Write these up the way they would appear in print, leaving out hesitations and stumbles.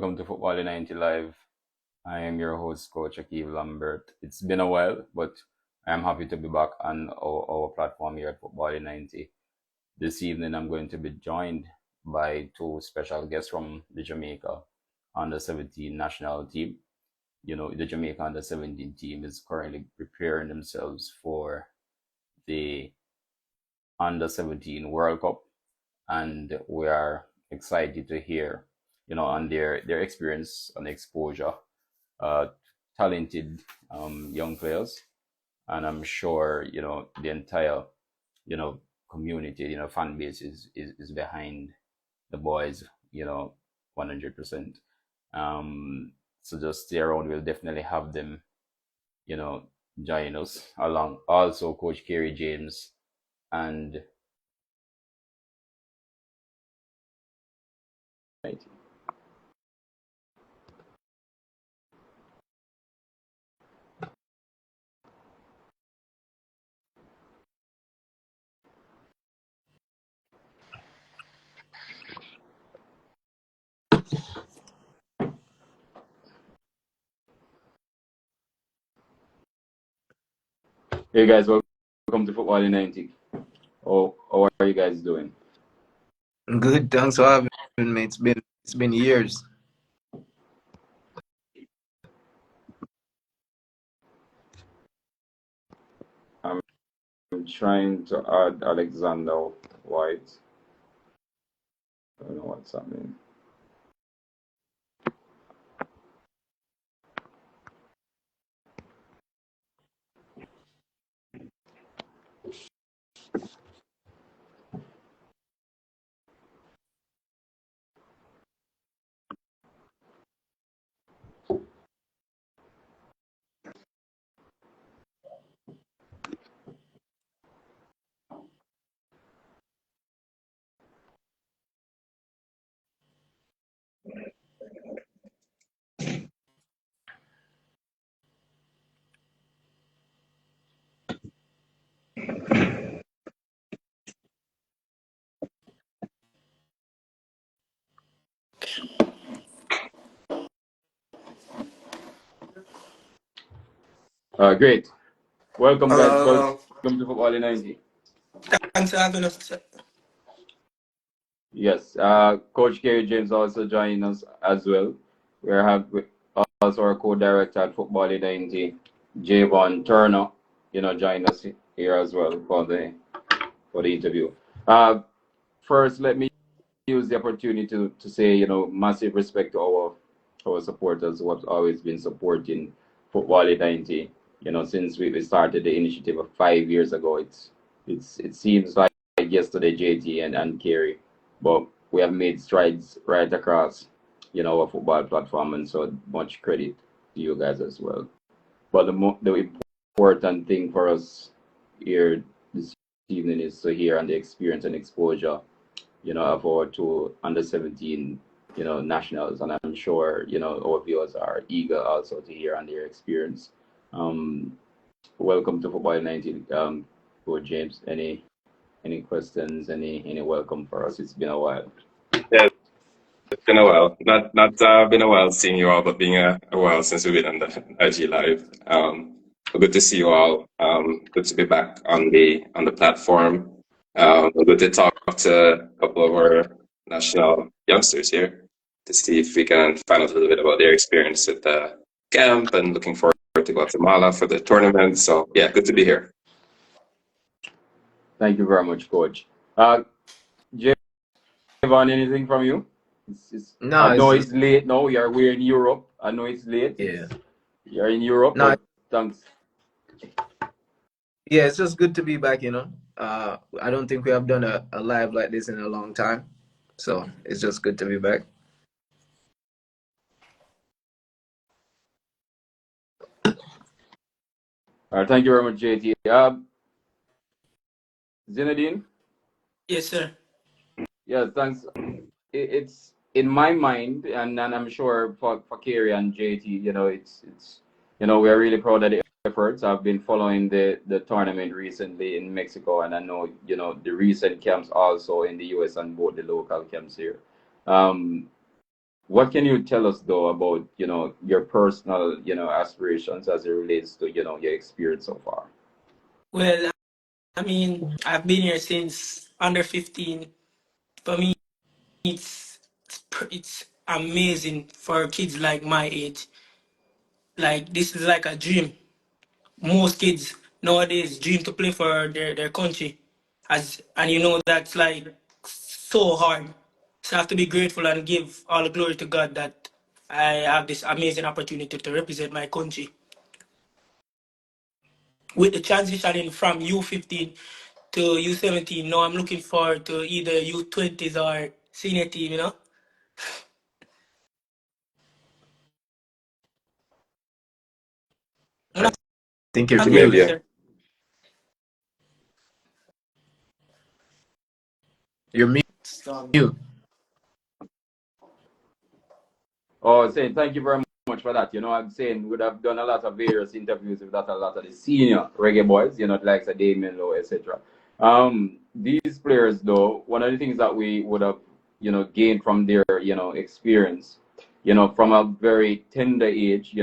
Welcome to Footballin90 Live. I am your host, Coach Okevie Lambert. It's been a while, but I'm happy to be back on our platform here at Footballin90. This evening, I'm going to be joined by two special guests from the Jamaica under 17 national team. The Jamaica under 17 team is currently preparing themselves for the under 17 World Cup, and we are excited to hear, on their experience and exposure. Uh, Talented young players, and I'm sure the entire you know community, fan base is behind the boys, 100%. So just stay around. We'll definitely have them, you know, join us along. Also, Coach Carey James and hey guys, welcome to Footballin90. How are you guys doing? Good, thanks for having me. It's been years. I'm trying to add Alexander White. I don't know what's happening. Great. Welcome, guys. Welcome to Footballin90. Thanks for having us. Yes, Coach Kerry James also joining us as well. We also our co-director at Footballin90, Javon Turner, join us here as well for the interview. First, let me use the opportunity to say, massive respect to our supporters who have always been supporting Footballin90. Since we started the initiative of 5 years ago. It seems like yesterday, JT and Kerry, but we have made strides right across, our football platform, and so much credit to you guys as well. But the important thing for us here this evening is to hear on the experience and exposure, of our two under 17, nationals, and I'm sure, our viewers are eager also to hear on their experience. Um, Welcome to Football90, Coach James. Any questions? Any welcome for us? It's been a while. Yeah, it's been a while. Not been a while seeing you all, but being a while since we've been on the IG Live. Good to see you all. Good to be back on the platform. Good to talk to a couple of our national youngsters here to see if we can find out a little bit about their experience at the camp, and looking forward to Guatemala for the tournament. So yeah, good to be here. Thank you very much, Coach. Javon, anything from you? No, I know it's late now. We're in Europe. I know it's late. Yeah. You're in Europe, No, but thanks. yeah, it's just good to be back. I don't think we have done a live like this in a long time, so it's just good to be back. All right, thank you very much, JT. Zienodean? Yes, sir. Yeah, thanks. It's in my mind, and I'm sure for Kerry and JT, it's we are really proud of the efforts. I've been following the tournament recently in Mexico, and I know the recent camps also in the US and both the local camps here. Um, What can you tell us though about, your personal, aspirations as it relates to, your experience so far? Well, I mean, I've been here since under 15. For me, it's it's amazing for kids like my age. Like this is like a dream. Most kids nowadays dream to play for their country, and that's like so hard. So I have to be grateful and give all the glory to God that I have this amazing opportunity to represent my country. With the transitioning from U15 to U17, now I'm looking forward to either U20s or senior team. I think you're I'm Yeah, here with you, mute. yeah. sir. You're mute. Oh, saying thank you very much for that. I'm saying would have done a lot of various interviews with that, a lot of the senior reggae boys, the likes of Damien Lowe, etc. These players, though, one of the things that we would have, gained from their, experience, from a very tender age,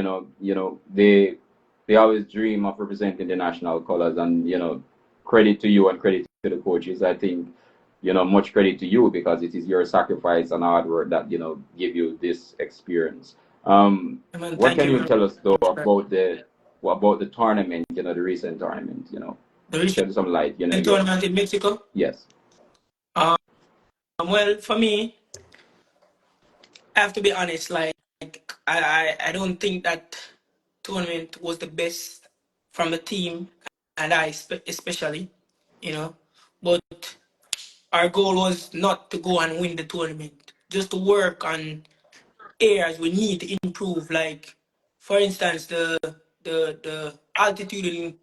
they always dream of representing the national colors, and credit to you and credit to the coaches. I think much credit to you because it is your sacrifice and hard work that, give you this experience. Man, What thank can you you very tell us though much, sir. about the tournament, the recent tournament, The recent shed some light, tournament in Mexico. yes. Um, well, for me, I have to be honest. Like, I don't think that tournament was the best from the team, and especially, you know. But our goal was not to go and win the tournament, just to work on areas we need to improve. Like, for instance, the altitude in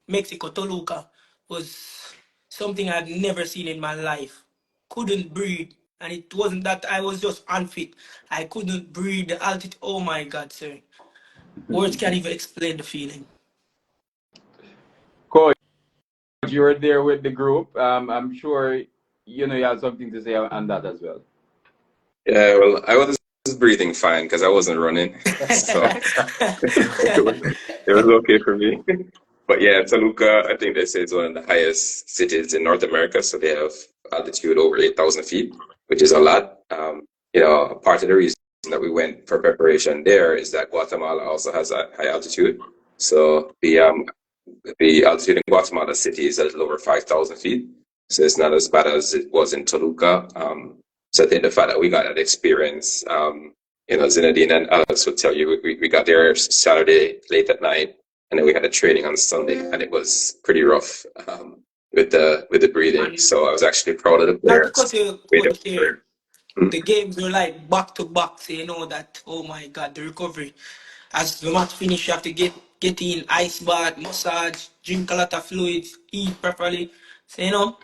Mexico, Toluca, was something I've never seen in my life. Couldn't breathe. And it wasn't that I was just unfit. I couldn't breathe. The altitude, oh my God, sir. Words can't even explain the feeling. Coach, you were there with the group. I'm sure you have something to say on that as well. Yeah, well, I was breathing fine because I wasn't running, so it was okay for me. But yeah, Toluca, I think they say is one of the highest cities in North America, so they have altitude over 8,000 feet, which is a lot. Part of the reason that we went for preparation there is that Guatemala also has a high altitude. So the altitude in Guatemala City is a little over 5,000 feet. So it's not as bad as it was in Toluca. So I think the fact that we got that experience, Zienodean and Alex would tell you, we got there Saturday late at night, and then we had a training on Sunday, and it was pretty rough with the breathing. And So I was actually proud of the not to players. cut you, Way Coach to- here, the games were like back to back. So you know that, oh my God, the recovery. As the match finish, you have to get in ice bath, massage, drink a lot of fluids, eat properly. So.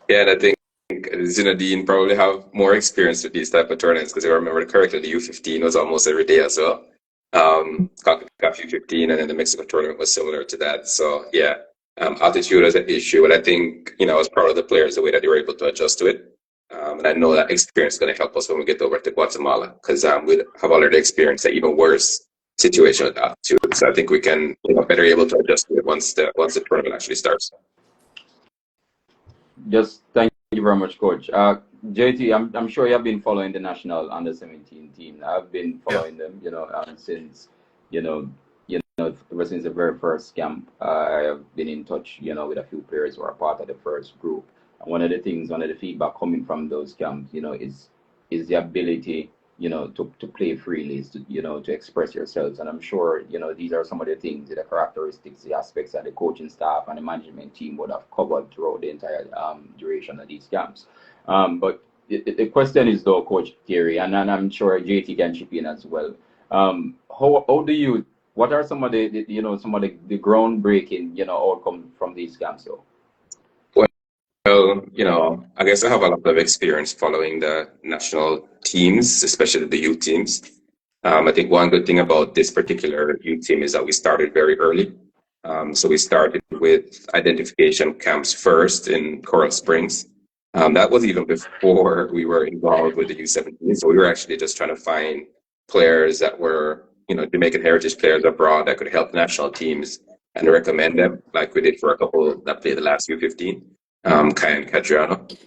Yeah, and I think Zienodean probably have more experience with these type of tournaments because if I remember correctly, the U15 was almost every day as well. CONCACAF U15 and then the Mexico tournament was similar to that. So yeah, altitude is an issue, but I think I was proud of the players the way that they were able to adjust to it. And I know that experience is going to help us when we get over to Guatemala because we have already experienced an even worse situation with altitude. So I think we can better able to adjust to it once the tournament actually starts. Just thank you very much, Coach. JT, I'm sure you have been following the national under 17 team. I've been Yeah. following them, since ever since the very first camp. I have been in touch, with a few players who are part of the first group. And one of the feedback coming from those camps, is the ability, to play freely, is to express yourselves. And I'm sure, these are some of the things, the characteristics, the aspects that the coaching staff and the management team would have covered throughout the entire duration of these camps. But the question is though, Coach Thierry, and I'm sure JT can chip in as well. How do you? What are some of the groundbreaking outcome from these camps though? Well, I guess I have a lot of experience following the national teams, especially the youth teams. I think one good thing about this particular youth team is that we started very early. So we started with identification camps first in Coral Springs. That was even before we were involved with the U17. So we were actually just trying to find players that were, Jamaican heritage players abroad that could help national teams and recommend them, like we did for a couple that played the last U15, Kai and Cadriano.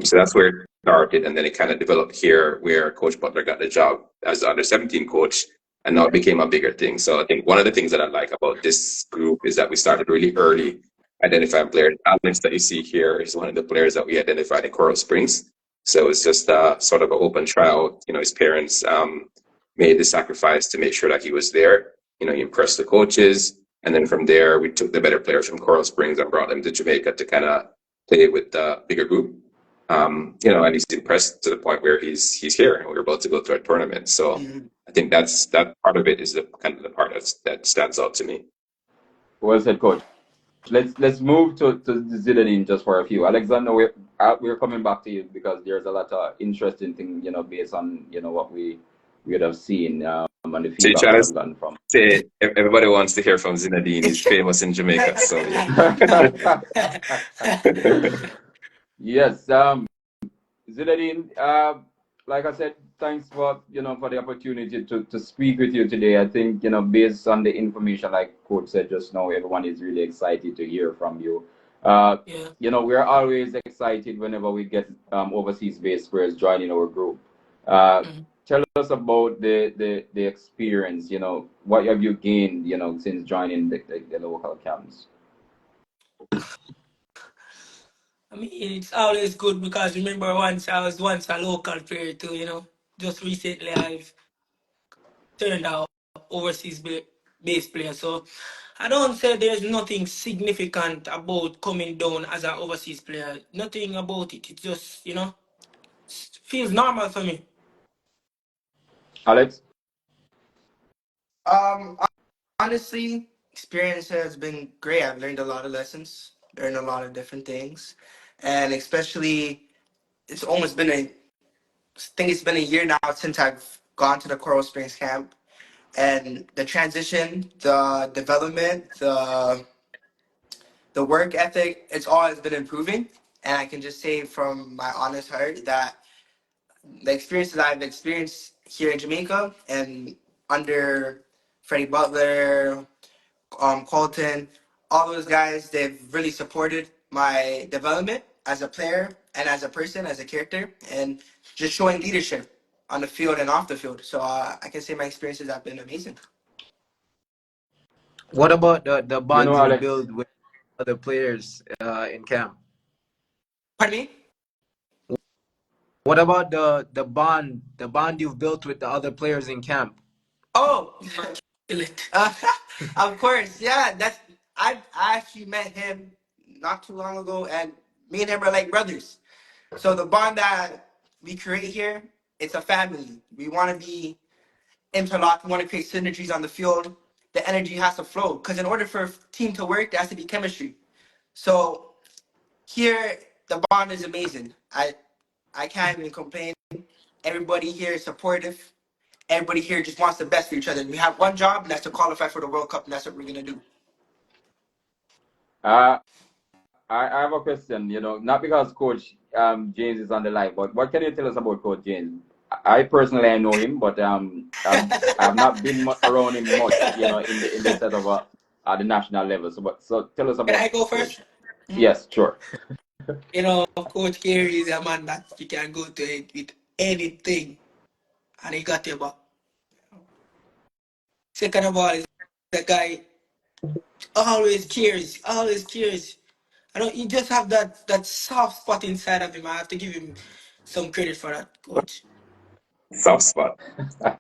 So that's where it started, and then it kind of developed here, where Coach Butler got the job as the under-17 coach, and now it became a bigger thing. So I think one of the things that I like about this group is that we started really early identifying players. Alex that you see here is one of the players that we identified in Coral Springs. So it's just sort of an open trial. His parents made the sacrifice to make sure that he was there. He impressed the coaches. And then from there, we took the better players from Coral Springs and brought them to Jamaica to kind of play with the bigger group. And he's impressed to the point where he's here and we're about to go to a tournament. So I think that part of it is the kind of the part that stands out to me. Well said, Coach. Let's move to Zienodean just for a few. Alexander, we're coming back to you because there's a lot of interesting things, based on what we would have seen and the feedback we have gotten from. Say everybody wants to hear from Zienodean. He's famous in Jamaica, so yes. Zienodean, like I said, thanks for for the opportunity to speak with you today. I think based on the information, like Coach said just now, everyone is really excited to hear from you. We're always excited whenever we get overseas-based players joining our group. Tell us about the experience. What have you gained since joining the local camps? I mean, it's always good because remember I was once a local player too, Just recently I've turned out overseas based player. So I don't say there's nothing significant about coming down as an overseas player. Nothing about it. It just, feels normal for me. Alex? Honestly, experience has been great. I've learned a lot of lessons, learned a lot of different things. And especially, it's almost been I think it's been a year now since I've gone to the Coral Springs camp. And the transition, the development, the work ethic, it's always been improving. And I can just say from my honest heart that the experiences I've experienced here in Jamaica and under Freddie Butler, Colton, all those guys, they've really supported my development as a player and as a person, as a character, and just showing leadership on the field and off the field. So I can say my experiences have been amazing. What about the bonds you Alex, build with other players in camp? Pardon me? What about the bond you've built with the other players in camp? Oh, of course, yeah. I actually met him not too long ago, and me and him are like brothers. So the bond that we create here, it's a family. We want to be interlocked. We want to create synergies on the field. The energy has to flow because in order for a team to work, there has to be chemistry. So here, the bond is amazing. I can't even complain. Everybody here is supportive. Everybody here just wants the best for each other. We have one job, and that's to qualify for the World Cup, and that's what we're gonna do. I have a question. Not because Coach James is on the live, but what can you tell us about Coach James? I personally know him, but I've not been around him much, in the set of at the national level. So tell us about. Can I go first? Yes, sure. Coach Carey is a man that you can go to it with anything, and he got your back. Second of all, is the guy always cares, always cares. He just have that soft spot inside of him. I have to give him some credit for that, Coach. Soft spot. To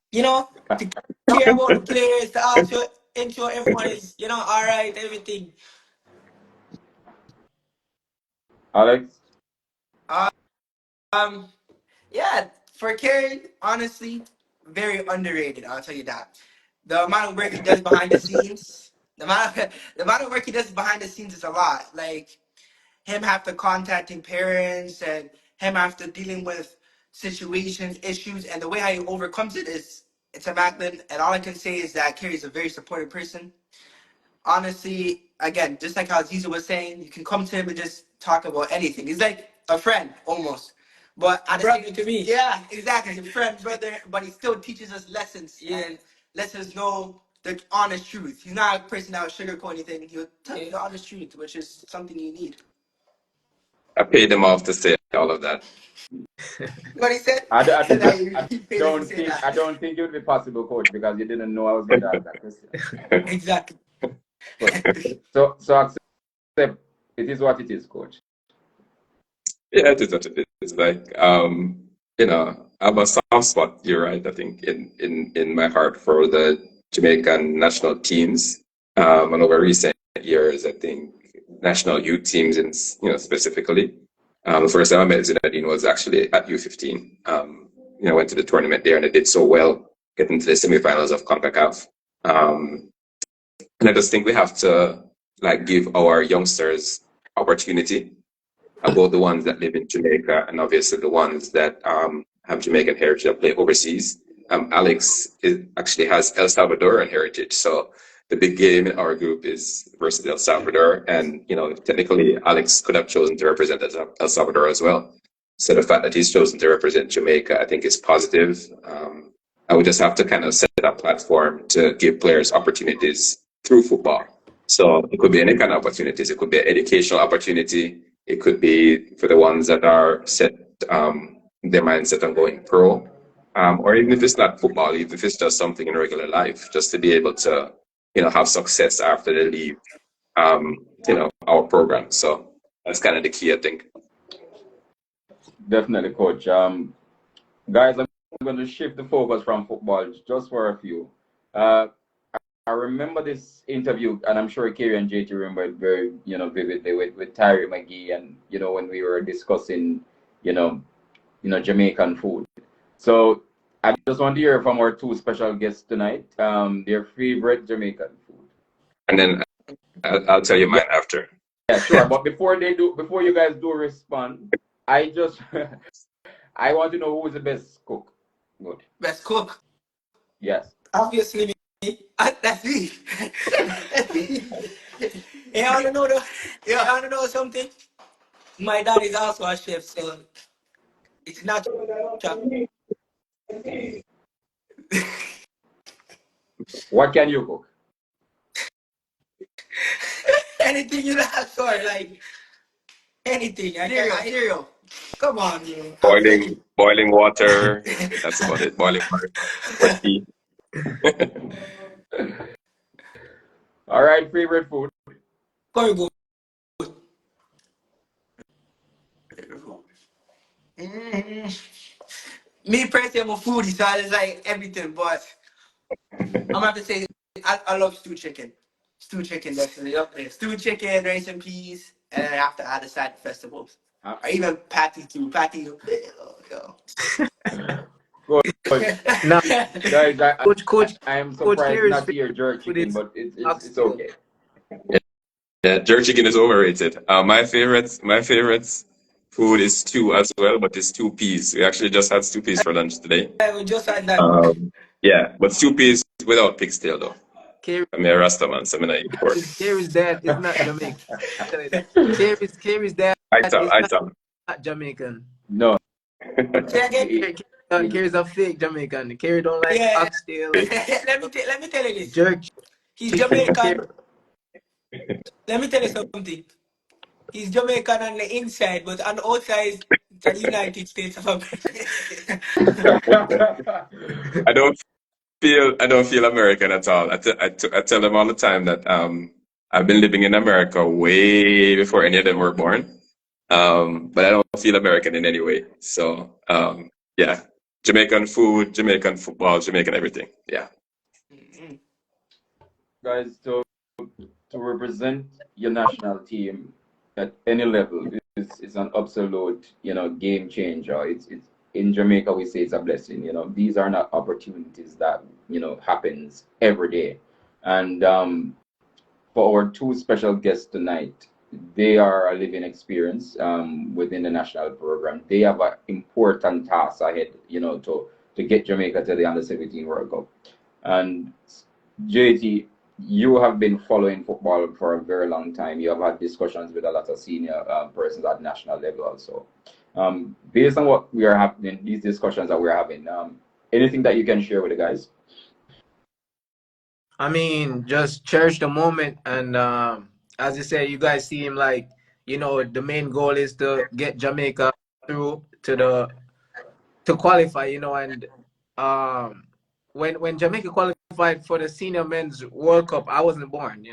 care about the players, to also ensure everyone is, all right, everything. Alex? Yeah, for Kerry, honestly, very underrated. I'll tell you that. The amount of work he does behind the scenes, the amount of work he does behind the scenes is a lot. Like him after contacting parents and him after dealing with situations, issues, and the way how he overcomes it's immaculate. And all I can say is that Kerry is a very supportive person. Honestly, again, just like how Ziza was saying, you can come to him and just talk about anything. He's like a friend almost. But at the Brother same, to me. yeah, exactly, a friend, brother. But he still teaches us lessons and lets us know the honest truth. He's not a person that will sugarcoat anything. He'll tell you the honest truth, which is something you need. I paid them off to say all of that. What he said? I, He said that I he paid us to say that. I don't think it would be possible, coach, because you didn't know I was going to ask that question. Exactly. But, so accept it is what it is, coach. Yeah, it is what it is. Like, you know, I have a soft spot, you're right, I think, in my heart for the Jamaican national teams. And over recent years, I think national youth teams, and specifically. The first time I met Zienodean was actually at U15. Went to the tournament there and they did so well, getting to the semifinals of CONCACAF. And I just think we have to like give our youngsters opportunity, about the ones that live in Jamaica and obviously the ones that have Jamaican heritage that play overseas. Alex actually has El Salvadoran heritage, so the big game in our group is versus El Salvador, and technically Alex could have chosen to represent El Salvador as well. So the fact that he's chosen to represent Jamaica, I think, is positive. I would just have to kind of set a platform to give players opportunities through football. So it could be any kind of opportunities. It could be an educational opportunity. It could be for the ones that are set their mindset on going pro, or even if it's not football, even if it's just something in regular life, just to be able to, have success after they leave, our program. So that's kind of the key, I think. Definitely, coach. Guys, I'm going to shift the focus from football just for a few. I remember this interview, and I'm sure Kerry and JT remember it very, vividly with Tyreek, Magee, and when we were discussing, Jamaican food. So I just want to hear from our two special guests tonight, their favorite Jamaican food. And then I'll tell you mine after. Yeah, sure. But before you guys do respond, I want to know who is the best cook. Good. Best cook. Yes. Obviously, me. That's me. You want to know you want to know something? My dad is also a chef, so it's not. What can you cook? Anything you like, sorry, like anything. Cereal. Come on, bro. Boiling water. That's about it. Boiling water or tea. All right, favorite food. Very good. Me personally, I'm a foodie, so I just like everything. But I'm gonna have to say, I love stewed chicken. Stewed chicken, definitely up there. Stewed chicken, rice and peas, and then I have to add a side of festivals. Or even patty too. Patty, yo. Good. Now, Guys, Coach I am Coach surprised Kerry's not to hear jerk food chicken, is but it's oxtail. okay. Yeah, jerk chicken is overrated. My favorite food is stew as well, but it's stew peas. We actually just had stew peas for lunch today. We just had that. Yeah, but stew peas without pigtail though. Kerry, I'm a Rasta man, so I'm not eat pork. Kerry's dad is not Jamaican. Kerry's dad I is tell. not Jamaican. No. Say again? Kerry's a fake Jamaican. Kerry don't like Yeah. oxtail. let me tell you this. Jerk. He's Jamaican. Let me tell you something. He's Jamaican on the inside, but on the outside, it's the United States of America. I don't feel American at all. I tell them all the time that I've been living in America way before any of them were born. But I don't feel American in any way. So yeah, Jamaican food, Jamaican football, Jamaican everything. Yeah. Guys, to represent your national team at any level is an absolute, game changer. It's in Jamaica we say it's a blessing. These are not opportunities that happens every day. And for our two special guests tonight, they are a living experience within the national program. They have an important task ahead, to get Jamaica to the Under-17 World Cup. And JT, you have been following football for a very long time. You have had discussions with a lot of senior persons at national level also. Based on what we are having, these discussions that we're having, anything that you can share with the guys? I mean, just cherish the moment, and as you say, you guys seem like the main goal is to get Jamaica through to qualify. And when Jamaica qualified for the senior men's World Cup, I wasn't born.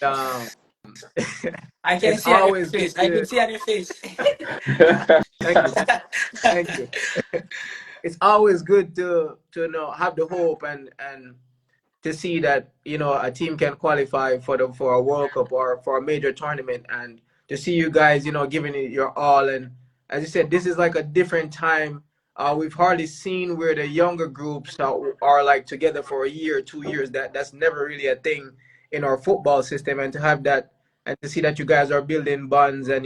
Um, I can it's see on your always good face. I can to see on your face. thank you, thank you. It's always good to have the hope and to see that a team can qualify for a World Cup or for a major tournament, and to see you guys giving it your all. And as you said, this is like a different time. We've hardly seen where the younger groups are like together for a year, 2 years. That's never really a thing in our football system, and to have that and to see that you guys are building bonds and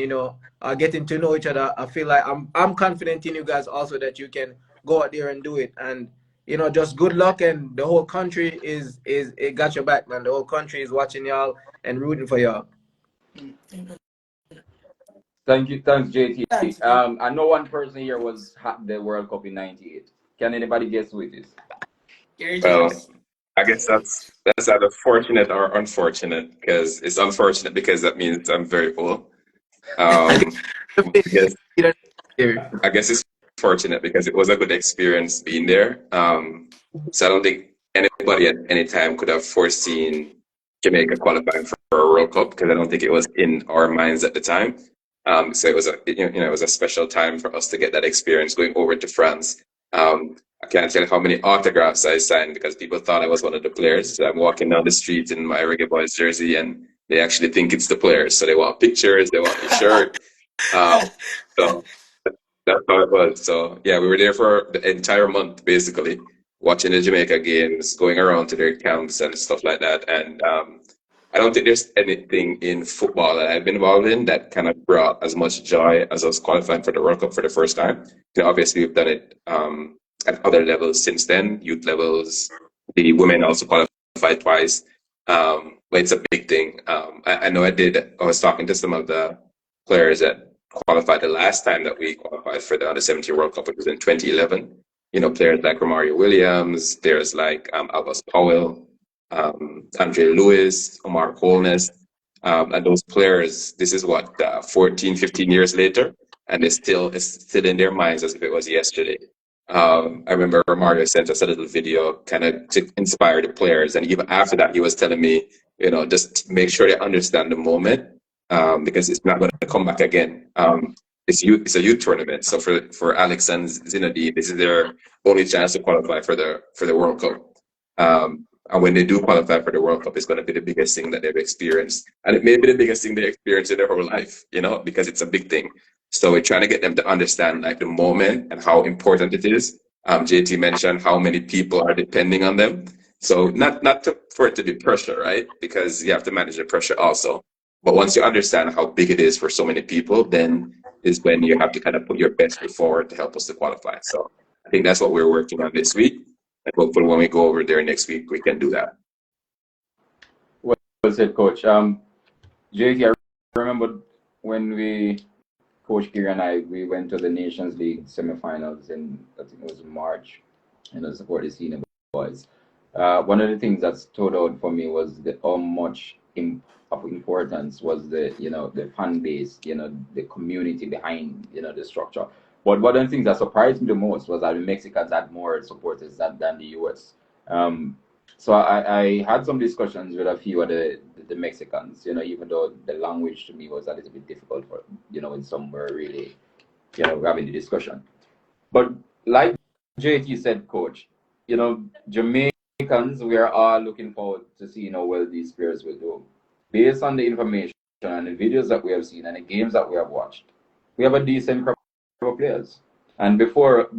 getting to know each other, I feel like I'm confident in you guys also that you can go out there and do it. And just good luck, and the whole country is it got your back, man. The whole country is watching y'all and rooting for y'all. Thank you, thanks, JT. Thanks, man. I know one person here was at the World Cup in '98. Can anybody guess who it is? Gary Well, James. I guess that's either fortunate or unfortunate, because it's unfortunate because that means I'm very old. I guess I guess it's fortunate because it was a good experience being there. So I don't think anybody at any time could have foreseen Jamaica qualifying for a World Cup, because I don't think it was in our minds at the time. So it was it was a special time for us to get that experience going over to France. I can't tell you how many autographs I signed because people thought I was one of the players. So I'm walking down the street in my Reggae Boyz jersey, and they actually think it's the players. So they want pictures, they want the shirt. So that's how it was. So yeah, we were there for the entire month, basically, watching the Jamaica games, going around to their camps and stuff like that. And I don't think there's anything in football that I've been involved in that kind of brought as much joy as us qualifying for the World Cup for the first time. Obviously we've done it at other levels since then, youth levels. The women also qualified twice, but it's a big thing. I know I was talking to some of the players that qualified the last time that we qualified for the Under-17 World Cup, which was in 2011. Players like Romario Williams, players like Albus Powell, Andre Lewis, Omar Holness, and those players, this is what, 14, 15 years later, and it's still in their minds as if it was yesterday. I remember Romario sent us a little video kind of to inspire the players, and even after that, he was telling me, just make sure they understand the moment, because it's not going to come back again. It's a youth tournament, so for Alex and Zienodean, this is their only chance to qualify for the World Cup. And when they do qualify for the World Cup, it's going to be the biggest thing that they've experienced. And it may be the biggest thing they experience in their whole life, because it's a big thing. So we're trying to get them to understand like the moment and how important it is. JT mentioned how many people are depending on them. So for it to be pressure, right? Because you have to manage the pressure also. But once you understand how big it is for so many people, then is when you have to kind of put your best foot forward to help us to qualify. So I think that's what we're working on this week. And hopefully when we go over there next week, we can do that. Well said, Coach. JT, I remember when Coach Kiri and I, we went to the Nations League semifinals in, I think it was March, support the senior boys. One of the things that stood out for me was how much of importance was the fan base, the community behind, the structure. But one of the things that surprised me the most was that the Mexicans had more supporters than the US. So I had some discussions with a few of the Mexicans, even though the language to me was a little bit difficult for, when some were really, having the discussion. But like JT said, Coach, Jamaicans, we are all looking forward to seeing how well these players will do. Based on the information and the videos that we have seen and the games that we have watched, we have a decent crop of players. And before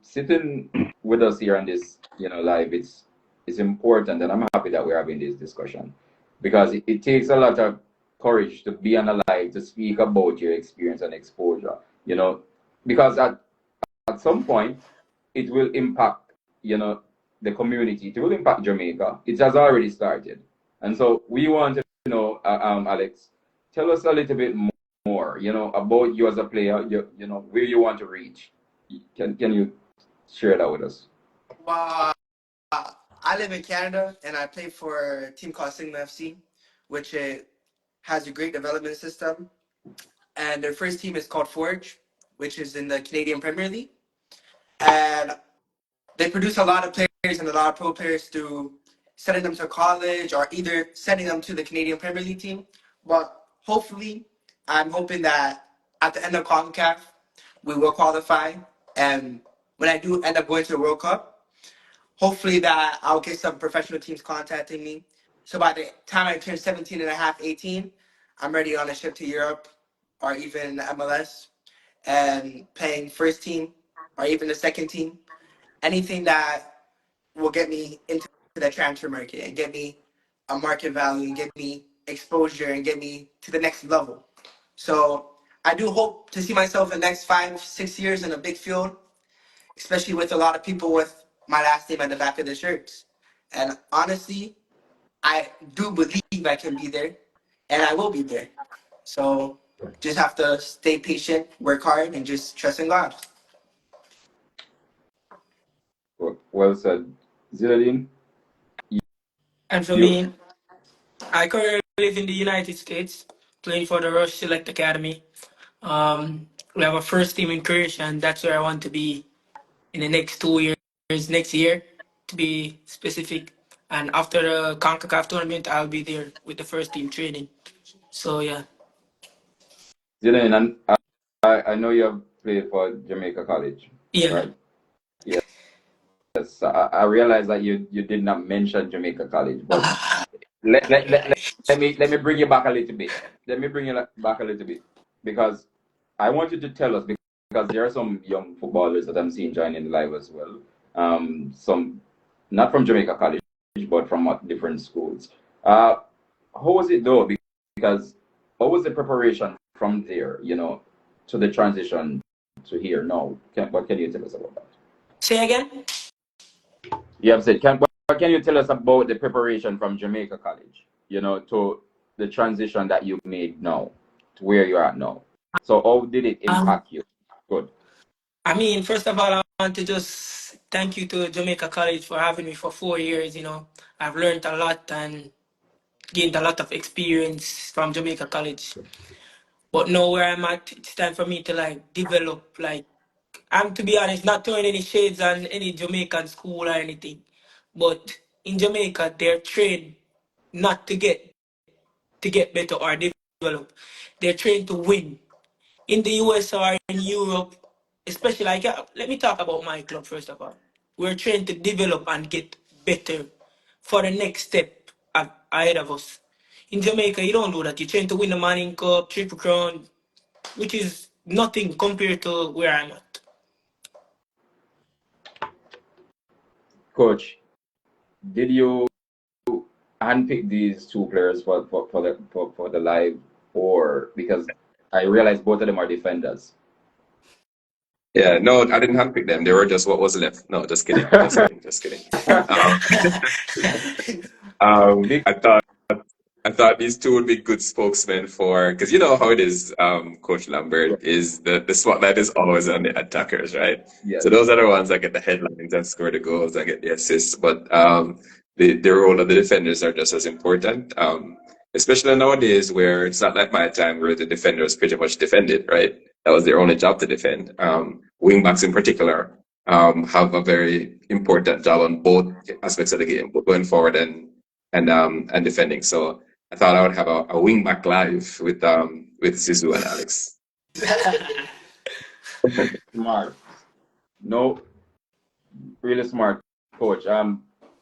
sitting with us here on this, live, it's important, and I'm happy that we're having this discussion, because it takes a lot of courage to be on a live to speak about your experience and exposure, because at some point it will impact, the community. It will impact Jamaica. It has already started. And so we want to know, Alex, tell us a little bit more, about you as a player, where you want to reach. Can you share that with us? Well, I live in Canada and I play for a team called Sigma FC, which has a great development system. And their first team is called Forge, which is in the Canadian Premier League. And they produce a lot of players and a lot of pro players through sending them to college or either sending them to the Canadian Premier League team. But hopefully, I'm hoping that at the end of CONCACAF, we will qualify. And when I do end up going to the World Cup, hopefully that I'll get some professional teams contacting me. So by the time I turn 17 and a half, 18, I'm ready on a ship to Europe or even MLS and playing first team or even the second team. Anything that will get me into the transfer market and get me a market value and get me exposure and get me to the next level. So I do hope to see myself in the next 5-6 years in a big field, especially with a lot of people with my last name at the back of the shirts. And honestly, I do believe I can be there and I will be there. So just have to stay patient, work hard, and just trust in God. Well said. Zienodean, And for you? me, I currently live in the United States, playing for the Rush Select Academy. We have a first team in Croatia, and that's where I want to be in the next 2 years, next year, to be specific. And after the CONCACAF tournament, I'll be there with the first team training. So, yeah. Zienodean, and I know you have played for Jamaica College, Yeah. right? Yes, I realize that you did not mention Jamaica College, but let, let, let, let me bring you back a little bit. Let me bring you back a little bit because I want you to tell us because there are some young footballers that I'm seeing joining the live as well. Some not from Jamaica College, but from different schools. How was it though? Because what was the preparation from there, to the transition to here now? What can you tell us about that? Say again? You have said, what can you tell us about the preparation from Jamaica College, to the transition that you made now, to where you're at now? So how did it Um, impact you? Good. I mean, first of all, I want to just thank you to Jamaica College for having me for 4 years. I've learned a lot and gained a lot of experience from Jamaica College. But now where I'm at, it's time for me to develop. I'm, to be honest, not throwing any shades on any Jamaican school or anything. But in Jamaica, they're trained not to get better or develop. They're trained to win. In the US or in Europe, especially let me talk about my club first of all. We're trained to develop and get better for the next step ahead of us. In Jamaica, you don't do that. You train to win the Manning Cup, Triple Crown, which is nothing compared to where I'm at. Coach, did you handpick these two players for the live, or because I realized both of them are defenders? Yeah, no, I didn't handpick them. They were just what was left. No, just kidding. Just kidding. Just kidding. Big, I thought these two would be good spokesmen for, because you know how it is, Coach Lambert, is the spotlight is always on the attackers, right? yes. So those are the ones that get the headlines and score the goals and get the assists. But the role of the defenders are just as important, especially nowadays where it's not like my time where the defenders pretty much defended, right? That was their only job to defend. Wing backs in particular have a very important job on both aspects of the game, but going forward and defending. So I thought I would have a wing back live with Sisu and Alex. Smart. No, really smart, coach. I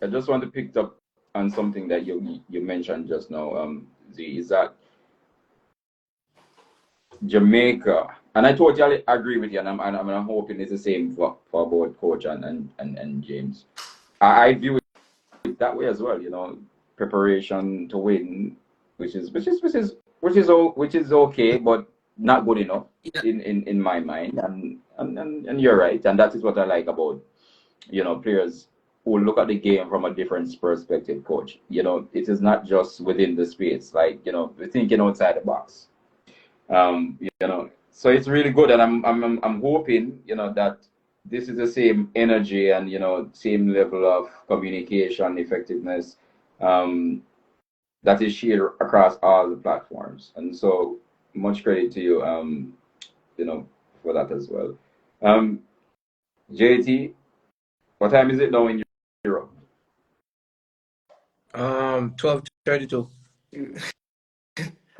just want to pick up on something that you mentioned just now. Z, is that Jamaica, and I totally agree with you, and I'm hoping it's the same for both coach and James. I view it that way as well. Preparation to win, which is okay, but not good enough Yeah. in my mind. And you're right, and that is what I like about players who look at the game from a different perspective, coach. It is not just within the space. Like, we're thinking outside the box. So it's really good, and I'm hoping, that this is the same energy and same level of communication effectiveness that is shared across all the platforms. And so much credit to you, for that as well. JT, what time is it now in Europe? 12:32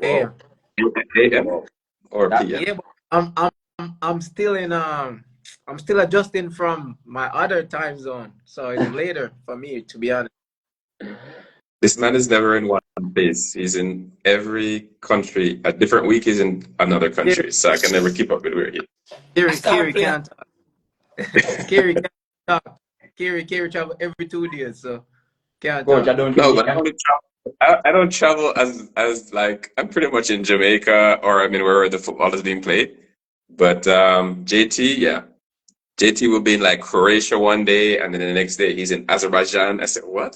Wow. a.m. AM or That, PM? Yeah, but I'm still in I'm still adjusting from my other time zone, so it's later for me, to be honest. This man is never in one place. He's in every country. A different week he's in another country. So I can never keep up with where he is. Kiri, Star Kiri player. can't Kiri can't talk. Kiri travel every 2 days, so can't coach, I talk. don't No, think but I don't travel. I don't travel as like I'm pretty much in Jamaica or I mean wherever the football is being played. But JT, yeah. JT will be in like Croatia one day and then the next day he's in Azerbaijan. I said, what?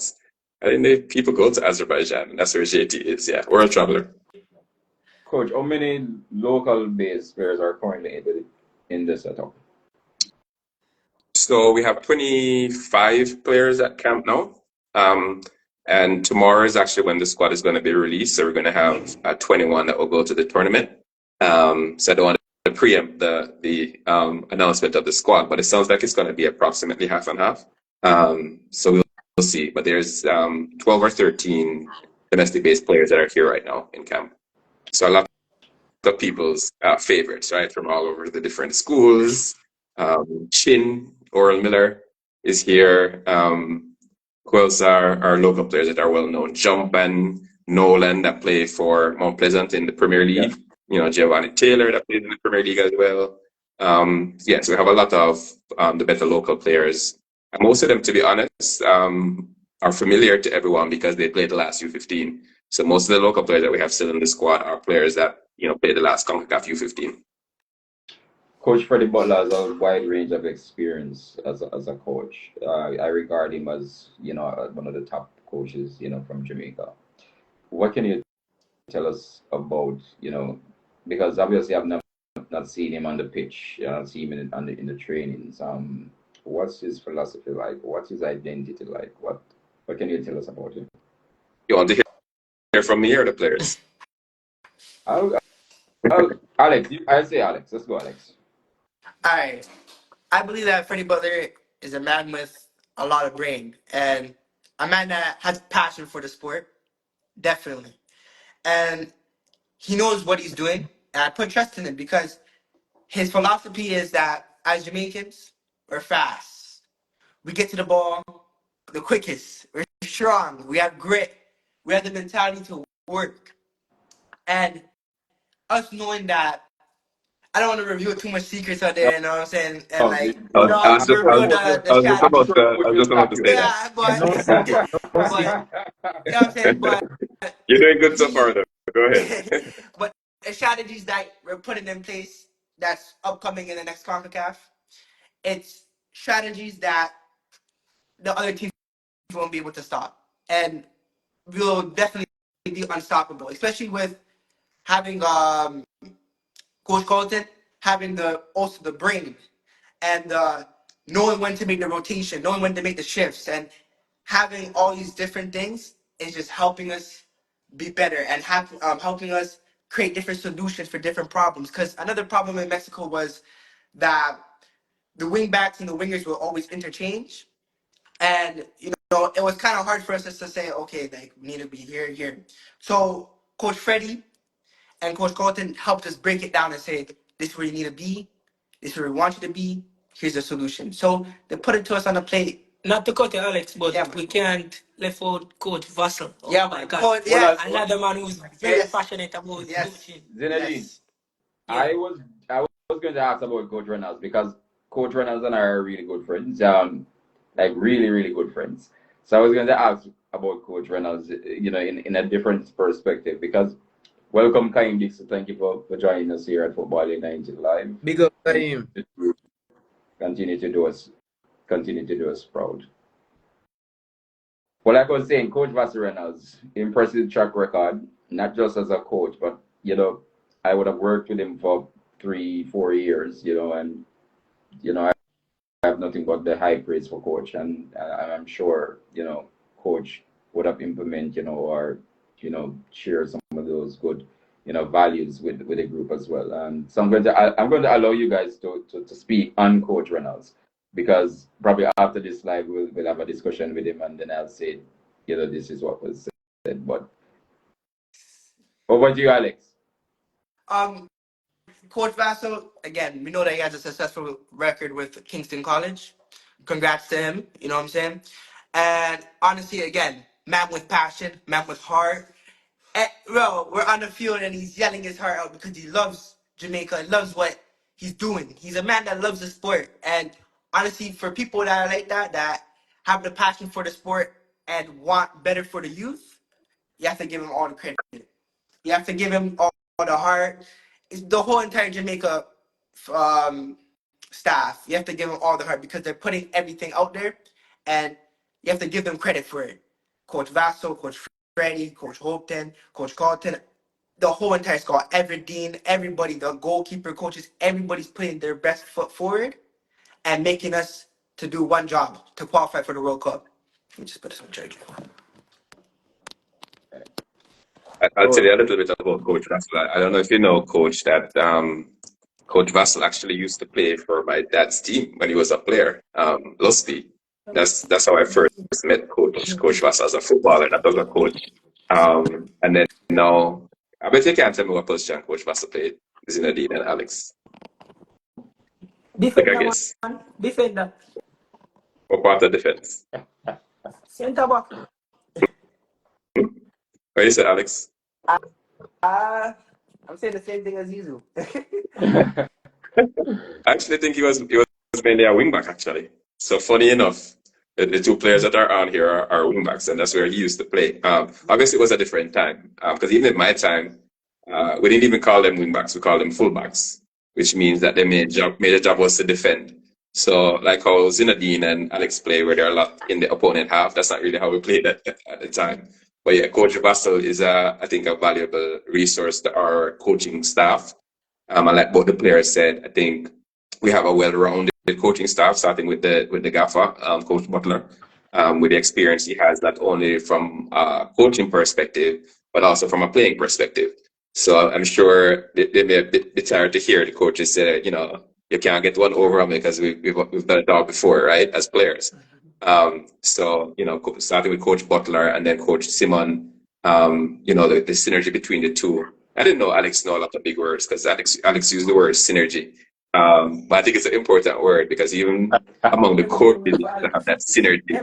I didn't know people go to Azerbaijan. That's where JT is. Yeah, world traveler. Coach, how many local based players are currently in the setup? So we have 25 players at camp now. And tomorrow is actually when the squad is going to be released. So we're going to have 21 that will go to the tournament. So I don't want to preempt the announcement of the squad, but it sounds like it's going to be approximately half and half. So we'll see. But there's 12 or 13 domestic-based players that are here right now in camp. So a lot of people's favorites, right, from all over the different schools. Chin, Oral Miller is here. Who else are our local players that are well known? Jump and Nolan that play for Mount Pleasant in the Premier League. Giovanni Taylor that plays in the Premier League as well. Yes, we have a lot of the better local players. And most of them, to be honest, are familiar to everyone because they played the last U15. So most of the local players that we have still in the squad are players that played the last CONCACAF U15. Coach Freddie Butler has a wide range of experience as a coach. I regard him as, one of the top coaches, from Jamaica. What can you tell us about, because obviously I've not seen him on the pitch, seen him in the trainings. What's his philosophy like? What's his identity like? What can you tell us about him? You want to hear from me or the players? Alex, I say Alex. Let's go, Alex. All right. I believe that Freddie Butler is a man with a lot of brain and a man that has passion for the sport, definitely. And he knows what he's doing, and I put trust in him because his philosophy is that as Jamaicans, we're fast. We get to the ball the quickest. We're strong. We have grit. We have the mentality to work. And us knowing that, I don't want to reveal too much secrets out there, you know what I'm saying? And like, I was, I not was to just, I reveal was, the I was just I'm strategy. about sure to, coach I was will just about stop to you. say that. Yeah, No but, secret, no but, secret. you know what I'm saying? But You're doing good so far, though. Go ahead. but the strategies that we're putting in place that's upcoming in the next CONCACAF, it's strategies that the other teams won't be able to stop. And we'll definitely be unstoppable, especially with having Coach Colton having also the brain and knowing when to make the rotation, knowing when to make the shifts, and having all these different things is just helping us be better and helping us create different solutions for different problems. Because another problem in Mexico was that the wing backs and the wingers will always interchange, and it was kind of hard for us just to say, okay, like we need to be here and here. So Coach Freddie and Coach Colton helped us break it down and say, this is where you need to be, this is where we want you to be, here's the solution. So they put it to us on the plate. Not to cut you, Alex, but Yeah, we can't left out Coach Vassell. Oh yeah, my man. God. Coach, yeah. Another man who's very Yes. passionate about Yes. coaching. Zinedine, Yes. Yeah. I was going to ask about Coach Reynolds because Coach Reynolds and I are really good friends. Like really, really good friends. So I was going to ask about Coach Reynolds, in a different perspective because welcome, Kaim Dixon. Thank you for joining us here at Footballin90 Live. Big up to him. Continue to do us proud. Well, like I was saying, Coach Vassareno's impressive track record, not just as a coach, but I would have worked with him for 3, 4 years, and I have nothing but the high praise for coach, and I'm sure coach would have implement or share some of those good values with the group as well. And so I'm going to allow you guys to speak on Coach Reynolds, because probably after this live we'll have a discussion with him, and then I'll say this is what was said. But over to you, Alex. Coach Vassell, again, we know that he has a successful record with Kingston College. Congrats to him, you know what I'm saying? And honestly, again, man with passion, man with heart. And, bro, we're on the field and he's yelling his heart out because he loves Jamaica, loves what he's doing. He's a man that loves the sport. And honestly, for people that are like that have the passion for the sport and want better for the youth, you have to give him all the credit. You have to give him all the heart. It's the whole entire Jamaica staff. You have to give them all the heart because they're putting everything out there, and you have to give them credit for it. Coach Vassell, Coach Freddie, Coach Hopton, Coach Carlton, the whole entire squad, Everdeen, everybody, the goalkeeper, coaches, everybody's putting their best foot forward and making us to do one job, to qualify for the World Cup. Let me just put this on charge. I'll tell you a little bit about Coach Vassell. I don't know if you know, Coach, that Coach Vassell actually used to play for my dad's team when he was a player, Lusty. That's how I first met Coach Vassell as a footballer, not as a coach. And then now, I bet you can't tell me what position Coach Vassell played. Zienodean and Alex. Defender, I guess. man. Defender. What part of defense? Centre back. What you said, Alex? I'm saying the same thing as you. I actually think he was mainly a wingback, actually. So funny enough, the two players that are on here are wingbacks, and that's where he used to play. Obviously, it was a different time, because even in my time, we didn't even call them wingbacks; we called them fullbacks, which means that their main job was to defend. So, like how Zienodean and Alex play, where they're a lot in the opponent half, that's not really how we played at the time. But yeah, Coach Vassell is, I think, a valuable resource to our coaching staff. And like both the players said, I think we have a well-rounded coaching staff, starting with the gaffer, Coach Butler, with the experience he has, not only from a coaching perspective, but also from a playing perspective. So I'm sure they may be a bit tired to hear the coaches say, you can't get one over on me because we've done it all before, right, as players. So, starting with Coach Butler and then Coach Simon, the synergy between the two. I didn't know Alex know a lot of big words, because Alex used the word synergy. But I think it's an important word, because even among the coaches, you have to have that synergy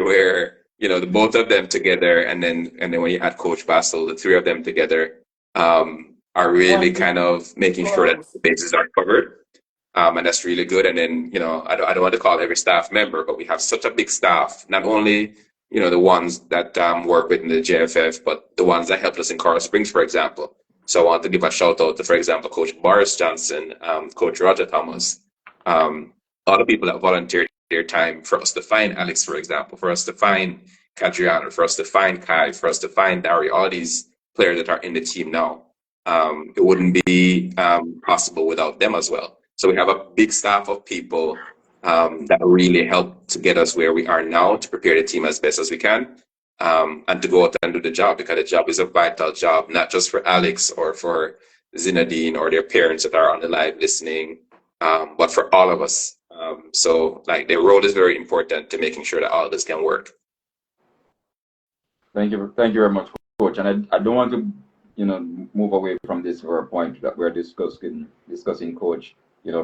where the both of them together, and then when you add Coach Vassell, the three of them together are really kind of making sure that the bases are covered. And that's really good. And then, I don't want to call every staff member, but we have such a big staff, not only, the ones that work within the JFF, but the ones that helped us in Coral Springs, for example. So I want to give a shout out to, for example, Coach Boris Johnson, Coach Roger Thomas, all the people that volunteered their time for us to find Alex, for example, for us to find Cadriano, for us to find Kai, for us to find Dari, all these players that are in the team now. It wouldn't be possible without them as well. So we have a big staff of people that really help to get us where we are now, to prepare the team as best as we can, and to go out and do the job, because the job is a vital job, not just for Alex or for Zienodean or their parents that are on the live listening, but for all of us. So their role is very important to making sure that all of this can work. Thank you very much, Coach. And I don't want to move away from this for a point that we're discussing Coach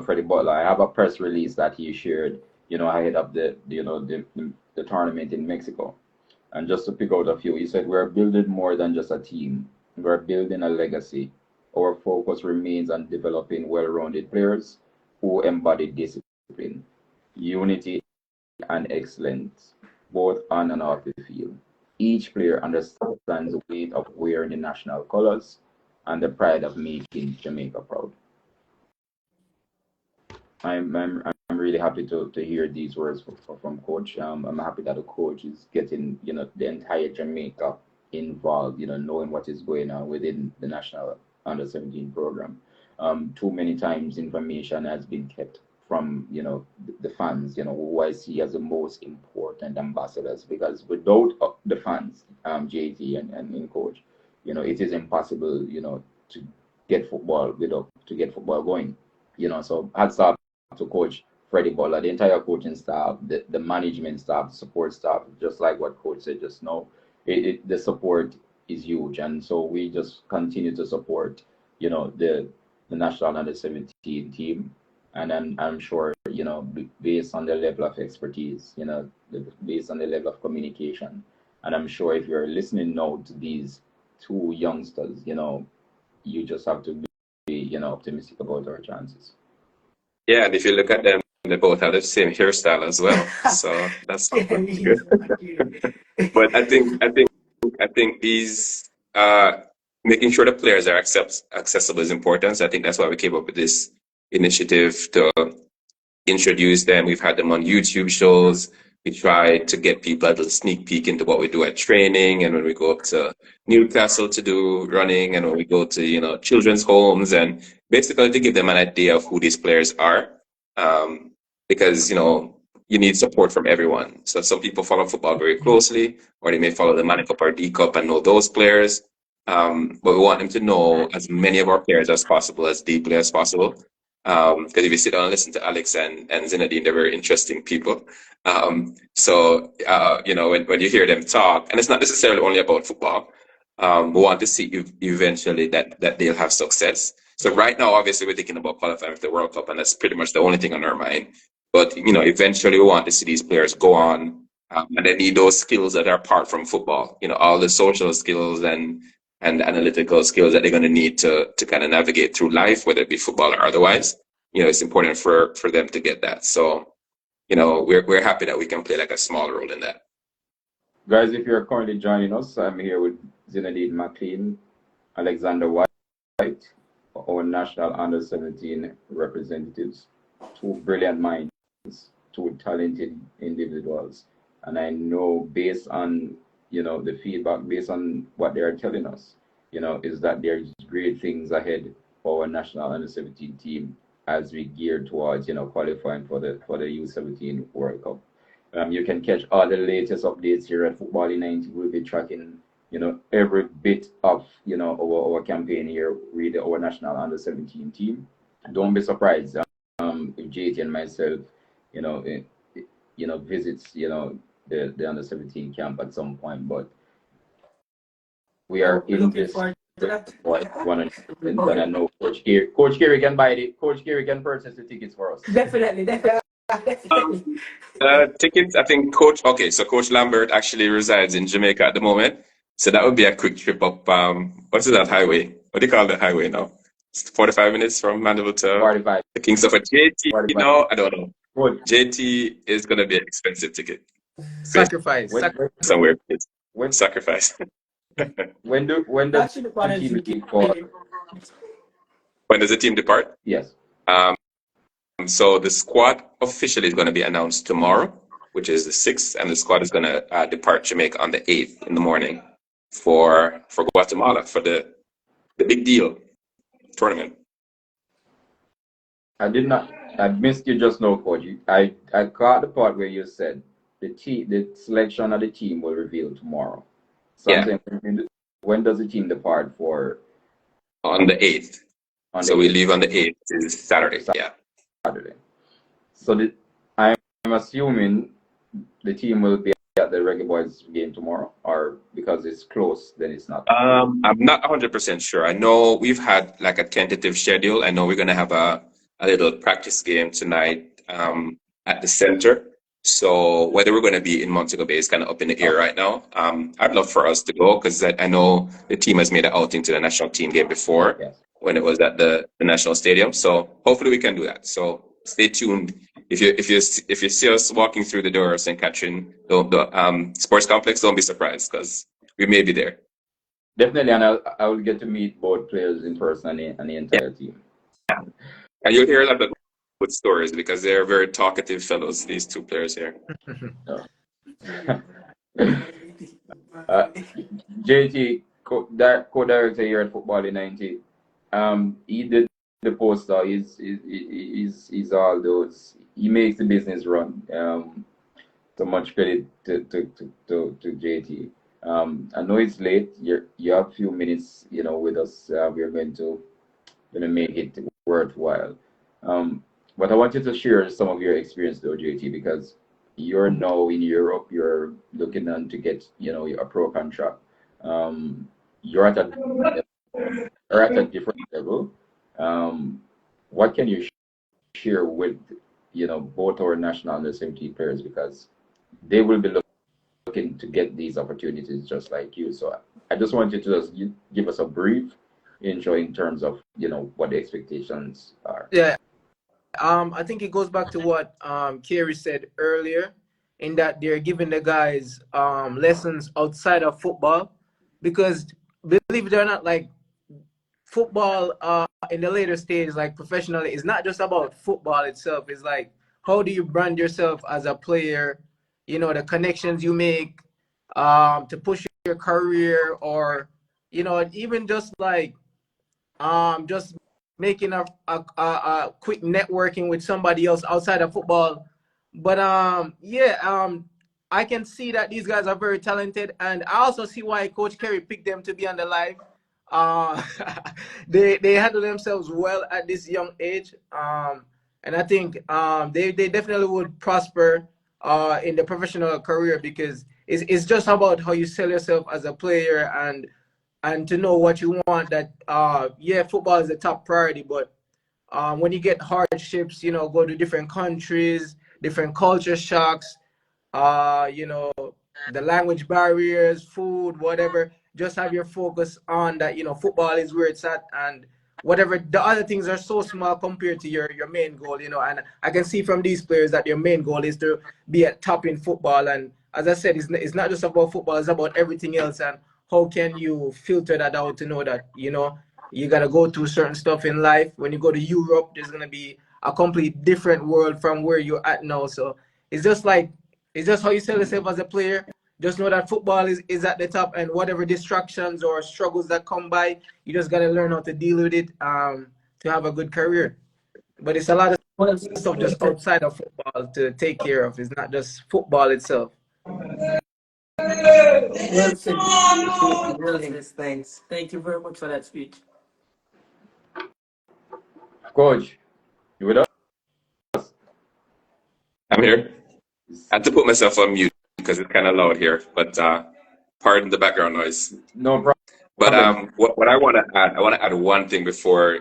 Freddie Butler. I have a press release that he shared ahead of the tournament in Mexico. And just to pick out a few, he said, "We're building more than just a team. We're building a legacy. Our focus remains on developing well-rounded players who embody discipline, unity, and excellence, both on and off the field. Each player understands the weight of wearing the national colors and the pride of making Jamaica proud." I'm really really happy to hear these words from Coach. I'm happy that the coach is getting, the entire Jamaica involved, knowing what is going on within the national under-17 program. Too many times information has been kept from, the fans, who I see as the most important ambassadors, because without the fans, JT and Coach, it is impossible, to get football going. So hats off to Coach Freddie Butler, the entire coaching staff, the management staff, the support staff, just like what Coach said just now. The support is huge, and so we just continue to support, the national under 17 team, and I'm sure, based on the level of expertise, based on the level of communication, and I'm sure if you're listening now to these two youngsters, you just have to be, optimistic about our chances. Yeah, and if you look at them, they both have the same hairstyle as well. So that's good. But I think these making sure the players are accessible is important. So I think that's why we came up with this initiative to introduce them. We've had them on YouTube shows. We try to get people a little sneak peek into what we do at training, and when we go up to Newcastle to do running, and when we go to children's homes, and basically to give them an idea of who these players are, because you need support from everyone. So some people follow football very closely, or they may follow the Manny Cup or D Cup and know those players. But we want them to know as many of our players as possible, as deeply as possible. Because if you sit down and listen to Alex and Zienodean, they're very interesting people. So when you hear them talk, and it's not necessarily only about football, we want to see eventually that they'll have success. So right now, obviously, we're thinking about qualifying for the World Cup, and that's pretty much the only thing on our mind. But eventually, we want to see these players go on, and they need those skills that are apart from football. All the social skills and analytical skills that they're going to need to kind of navigate through life, whether it be football or otherwise. It's important for them to get that. So, we're happy that we can play like a small role in that. Guys, if you're currently joining us, I'm here with Zienodean McLean Alexander White, our national under-17 representatives. Two brilliant minds, two talented individuals. And I know based on the feedback, based on what they are telling us, is that there's great things ahead for our national under-17 team as we gear towards, qualifying for the U17 World Cup. You can catch all the latest updates here at Footballin90. We'll be tracking, every bit of, our campaign here with our national under-17 team. Don't be surprised if JT and myself, visits, the under-17 camp at some point, but we are in this. When I know Coach Carey can buy it. Coach Carey can purchase the tickets for us. Definitely. Tickets, I think Coach Lambert actually resides in Jamaica at the moment. So that would be a quick trip up, what's that highway? What do you call that highway now? It's 45 minutes from Mandeville to 45. the Kings of JT, 45. I don't know. Good. JT is going to be an expensive ticket. Sacrifice. Somewhere. Sacrifice. When does the team leave for? When does the team depart? Yes. So the squad officially is going to be announced tomorrow, which is the 6th, and the squad is going to depart Jamaica on the 8th in the morning for Guatemala for the big deal tournament. I missed you just now, Coach. I caught the part where you said the selection of the team will reveal tomorrow. Something. Yeah. When does the team depart for? On the 8th. We leave on the 8th. It's Saturday. Yeah. Saturday. So I'm assuming the team will be at the Reggae Boyz game tomorrow, or because it's close, then it's not. I'm not 100% sure. I know we've had like a tentative schedule. I know we're going to have a little practice game tonight at the center. So whether we're going to be in Montego Bay is kind of up in the air right now. I'd love for us to go because I know the team has made an outing to the national team game before. Yes. When it was at the national stadium. So hopefully we can do that. So stay tuned. If you see us walking through the door of St. Catherine, the sports complex, don't be surprised because we may be there. Definitely, and I will get to meet both players in person and the entire team. Yeah. And you'll hear a lot of with stories because they're very talkative fellows, these two players here. JT, co-director here at Footballin90. He did the poster. He's all those. He makes the business run. So much credit to JT. I know it's late. You have a few minutes, with us. We're gonna make it worthwhile. But I want you to share some of your experience though, JT, because you're now in Europe. You're looking on to get, a pro contract. You're at a different level. What can you share with, both our national under 17 players, because they will be looking to get these opportunities just like you. So I just want you to just give us a brief intro in terms of, what the expectations are. Yeah. I think it goes back to what Carey said earlier, in that they're giving the guys lessons outside of football, because believe it or not, like football in the later stage, like professionally, is not just about football itself. It's like, how do you brand yourself as a player? The connections you make to push your career, or even just like just making a quick networking with somebody else outside of football. But I can see that these guys are very talented, and I also see why Coach Carey picked them to be on the live. Uh, they handle themselves well at this young age, and I think they definitely would prosper in the professional career, because it's just about how you sell yourself as a player, and to know what you want. That football is the top priority, but when you get hardships, go to different countries, different culture shocks, the language barriers, food, whatever, just have your focus on that. Football is where it's at, and whatever the other things are so small compared to your main goal. And I can see from these players that their main goal is to be at top in football. And as I said, it's not just about football, it's about everything else. And how can you filter that out to know that, you got to go through certain stuff in life. When you go to Europe, there's going to be a complete different world from where you're at now. So it's just how you sell yourself as a player. Just know that football is at the top, and whatever distractions or struggles that come by, you just got to learn how to deal with it to have a good career. But it's a lot of stuff just outside of football to take care of. It's not just football itself. Well said. Thanks. Thank you very much for that speech. Coach, you with us? I'm here. I had to put myself on mute because it's kind of loud here, but pardon the background noise. No problem. But what I want to add one thing before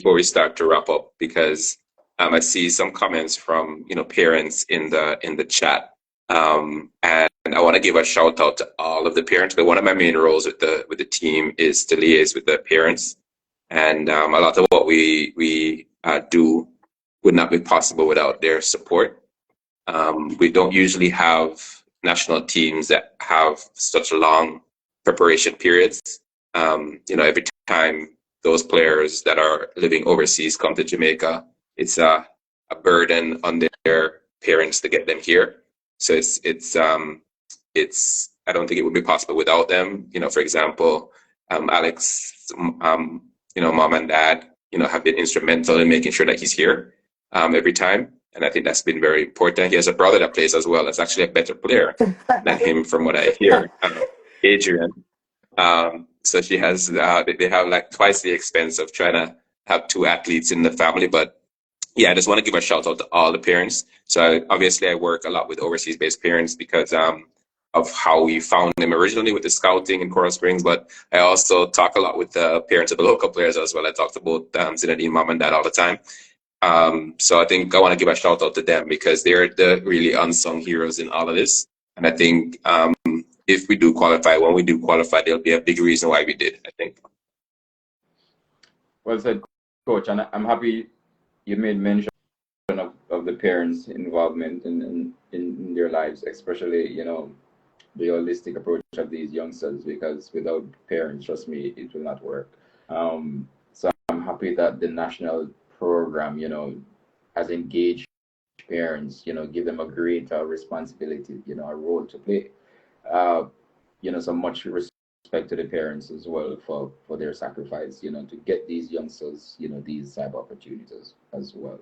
we start to wrap up, because I see some comments from parents in the chat, and I want to give a shout out to all of the parents. But one of my main roles with the team is to liaise with the parents, and a lot of what we do would not be possible without their support. We don't usually have national teams that have such long preparation periods. Every time those players that are living overseas come to Jamaica, it's a burden on their parents to get them here. So it's I don't think it would be possible without them. For example, Alex, mom and dad, have been instrumental in making sure that he's here every time. And I think that's been very important. He has a brother that plays as well. That's actually a better player than him, from what I hear, Adrian. So she has, they have like twice the expense of trying to have two athletes in the family. But yeah, I just want to give a shout out to all the parents. So obviously I work a lot with overseas based parents because of how we found them originally with the scouting in Coral Springs. But I also talk a lot with the parents of the local players as well. I talk to both Zienodean mom and dad all the time. So I think I want to give a shout out to them because they're the really unsung heroes in all of this. And I think if we do qualify, when we do qualify, there'll be a big reason why we did, I think. Well said, Coach. And I'm happy you made mention of the parents' involvement in their lives, especially, the holistic approach of these youngsters, because without parents, trust me, it will not work. So I'm happy that the national program, as engaged parents, give them a greater responsibility, a role to play. So much respect to the parents as well for their sacrifice, to get these youngsters, these type of opportunities as well.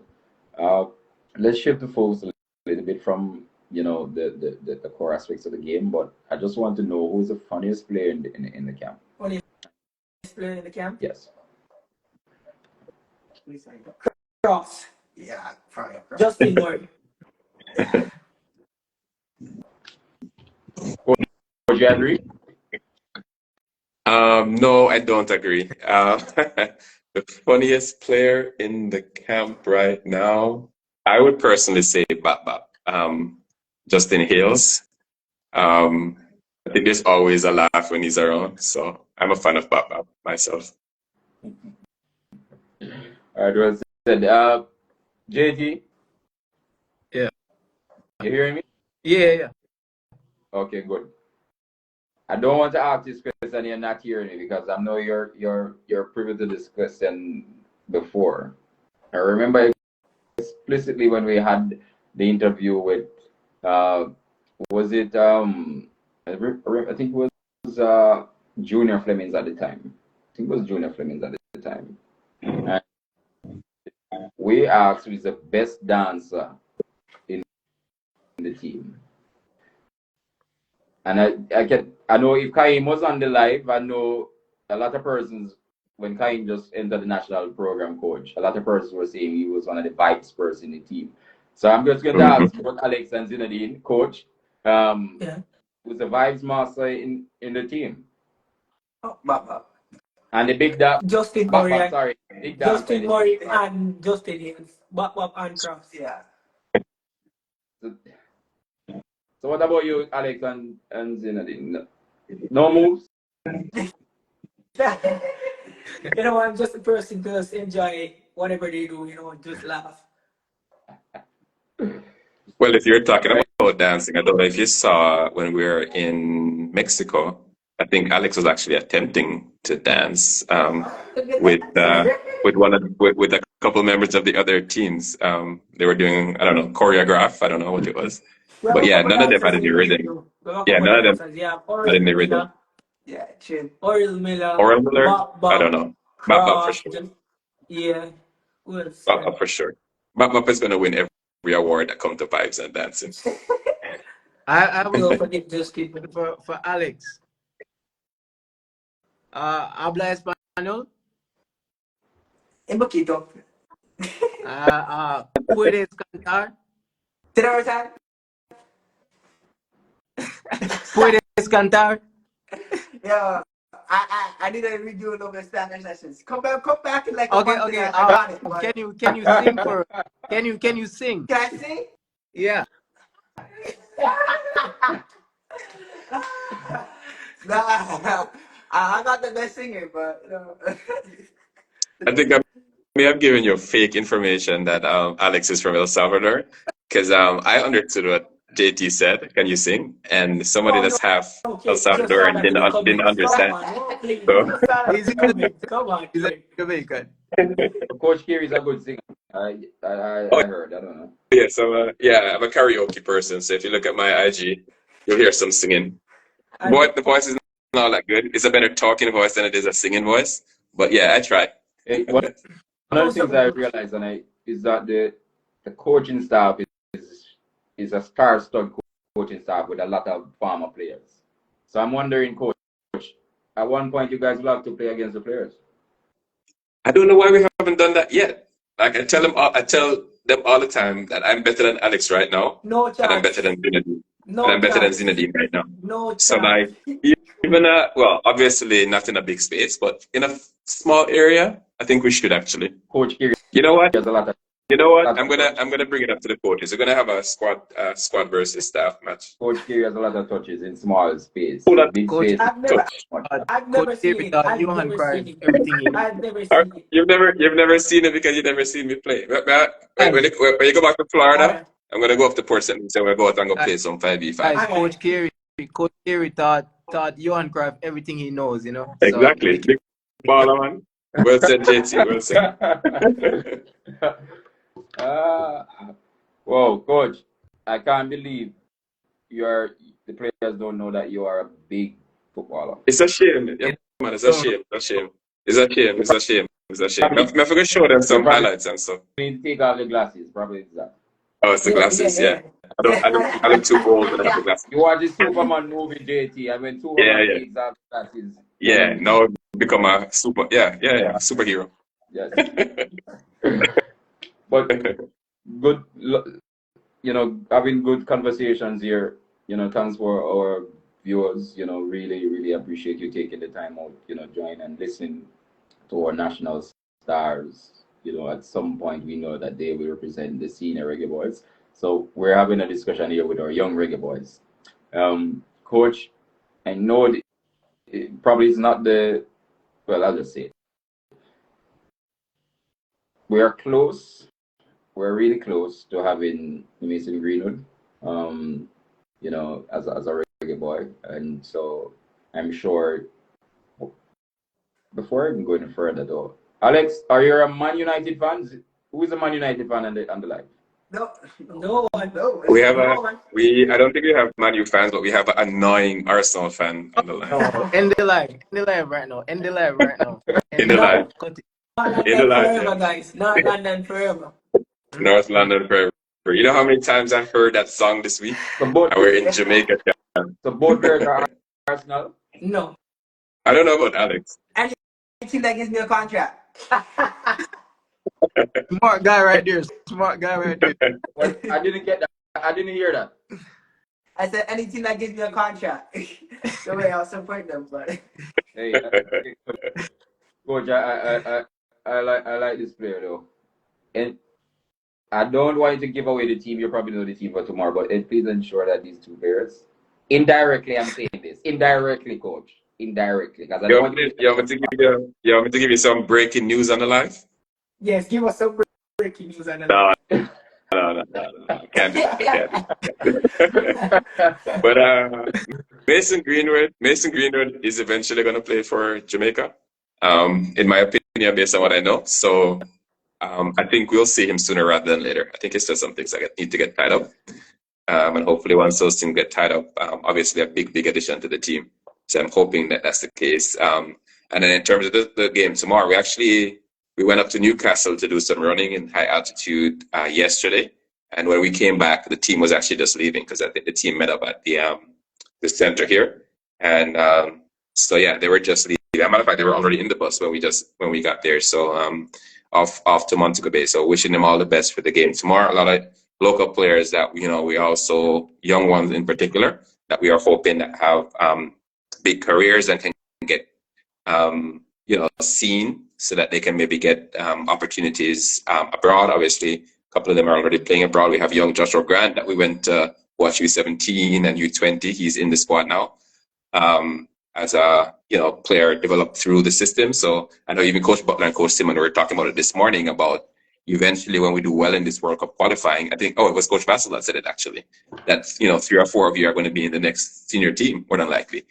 Let's shift the focus a little bit from, the core aspects of the game, but I just want to know who's the funniest player in the camp. Funniest player in the camp? Yes. Cross. Yeah, probably. Justin Murray. Would you agree? No, I don't agree. The funniest player in the camp right now, I would personally say Bap Bap. Justin Hales. I think there's always a laugh when he's around, so I'm a fan of Bap Bap myself. All right, well said. JG, Yeah. you hearing me? Yeah. Okay, good. I don't want to ask this question and you're not hearing me because I know you're privy to this question before. I remember explicitly when we had the interview with was it I think it was Junior Flemings at the time. I think it was Junior Flemings at the time. And we asked who is the best dancer in the team. And I know if Kaim was on the live, I know a lot of persons, when Kaim just entered the national program coach, a lot of persons were saying he was one of the vibes person in the team. So I'm just going to ask about Alex and Zienodean, coach, who's the vibes master in the team? Oh, Baba. And the big dog. Justin Murray. Sorry. Big dog. Justin Murray and Justin Hales. Bap Bap and Cross. Yeah. So what about you, Alex and Zienodean? No moves? I'm just a person to just enjoy whatever they do, just laugh. Well, if you're talking about dancing, I don't know if you saw when we were in Mexico, I think Alex was actually attempting to dance with a couple members of the other teams. They were doing, I don't know, choreograph. I don't know what it was. But yeah, none of them had any rhythm. Yeah, none of them had any rhythm. Yeah, Chin. Oral Miller. Oral Miller? Bap Bap, I don't know. Bap Bap for sure. Yeah. Well, Bap Bap for sure. Bap Bap is going to win every award that comes to vibes and dancing. I Go will for Nick Justin. for Alex. Habla español. Un poquito. Puedes cantar. ¿Tienes verdad? Puedes cantar. Yeah. I need to redo a little bit of Spanish lessons. Come back in like a month. Okay. I got it. But... Can you sing for? Can you sing? Can I sing? Yeah. Nah, I'm not the best singer, but I think I may have given you fake information that Alex is from El Salvador, because I understood what JT said. Can you sing? And somebody that's half El Salvador didn't understand. Come on. He's a Jamaican. Coach Carey is a good singer. I heard. I don't know. Yeah, so I'm a karaoke person. So if you look at my IG, you'll hear some singing. But the voice is not that good. It's a better talking voice than it is a singing voice. But yeah, I try. One of the things I realized is that the coaching staff is a star-studded coaching staff with a lot of former players. So I'm wondering, coach, at one point you guys will have to play against the players. I don't know why we haven't done that yet. Like I tell them all the time that I'm better than Alex right now. No chance. And I'm better than Zienodean. No and I'm better than chance. Zienodean right now. No chance. So like even obviously not in a big space, but in a small area, I think we should actually. Coach Carey, you know what? there's a lot of. You know what? I'm gonna bring it up to the coaches. We're gonna have a squad versus staff match. Coach Carey has a lot of touches in small space. Big Coach, space. I've never seen it. I've never seen it. You've never seen it because you've never seen me play. When you go back to Florida, I'm gonna go up to Port St. Lucie and we'll go out and go play some 5v5. Coach Carey taught Johan Cruyff everything he knows, Exactly. So, big baller, man. Well said, JT. Well said. Whoa, coach! I can't believe the players don't know that you are a big footballer. It's a shame. Yeah, It man, it's a don't shame. It's a shame. It's a shame. It's a shame. It's a shame. Probably, I forgot to show them you some probably highlights and stuff. need to take off the glasses. Probably it's that. Oh, it's the Yeah, yeah, glasses. Yeah. yeah. I look too old when I have the glasses. You watch the Superman movie, JT, and when Yeah, Superman yeah. takes off the glasses, Yeah. Now I've become a super. Yeah, yeah, yeah. Superhero. yes. But good, having good conversations here. Thanks for our viewers. Really, really appreciate you taking the time out. Join and listen to our national stars. At some point we know that they will represent the senior Reggae Boys. So we're having a discussion here with our young Reggae Boys. Coach, I know it probably is not well, I'll just say it. We are close. We're really close to having Mason Greenwood, as a Reggae Boy. And so I'm sure, before even going further though, Alex, are you a Man United fan? Who is a Man United fan on the live? No, No one. no. We have No one. I don't think we have Man U fans, but we have an annoying Arsenal fan on the line. No, end the live right now. End the live right now. In the No. line. Cut it. Not In the London line, forever, yeah. guys. Not London forever. North London forever. You know how many times I heard that song this week? So both, And we're in Jamaica. so both players are Arsenal. No. I don't know about Alex. Anything that gives me a contract. Smart guy right there. Smart guy right there. What? I didn't get that. I didn't hear that. I said anything that gives me a contract. The way I'll support them, but Hey, coach, I like this player though, and I don't want you to give away the team. You probably know the team for tomorrow, but please ensure that these two players, indirectly, I'm saying this, indirectly, coach, indirectly, because I don't want you to. You want me to give you some breaking news on the live? Yes, give us some breaking news. No, no. Can't do that. But Mason Greenwood is eventually going to play for Jamaica, in my opinion, based on what I know. So I think we'll see him sooner rather than later. I think it's just some things that need to get tied up. And hopefully once those things get tied up, obviously a big addition to the team. So I'm hoping that that's the case. And then in terms of the game tomorrow, we went up to Newcastle to do some running in high altitude yesterday. And when we came back, the team was actually just leaving because I think the team met up at the center here. And so yeah, they were just leaving. As a matter of fact, they were already in the bus when we got there. So off to Montego Bay. So wishing them all the best for the game tomorrow. A lot of local players that we also, young ones in particular, that we are hoping that have big careers and can get seen so that they can maybe get opportunities abroad. Obviously, a couple of them are already playing abroad. We have young Joshua Grant that we went to watch U17 and U20. He's in the squad now as a player developed through the system. So I know even Coach Butler and Coach Simon were talking about it this morning about eventually when we do well in this World Cup qualifying. I think it was Coach Vassell that said it actually, that 3 or 4 of you are going to be in the next senior team more than likely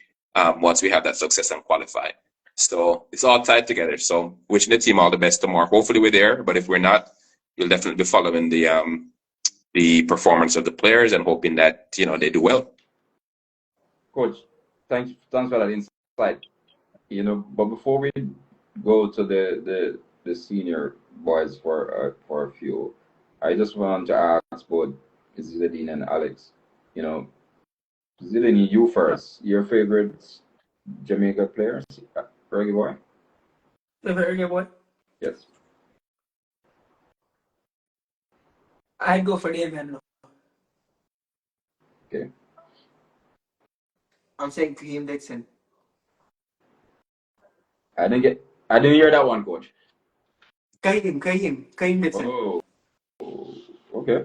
once we have that success and qualify. So it's all tied together. So wishing the team all the best tomorrow. Hopefully we're there, but if we're not, you'll definitely be following the performance of the players and hoping that they do well. Coach, thanks for that insight. But before we go to the senior boys for a few, I just want to ask both Zienodean and Alex. Zienodean, you first. Your favorite Jamaica player, Reggae Boy? Reggae Boy? Yes. I'd go for David. Okay. I'm saying Kareem Dixon. I didn't hear that one, Coach. Kareem Dixon. Oh, okay.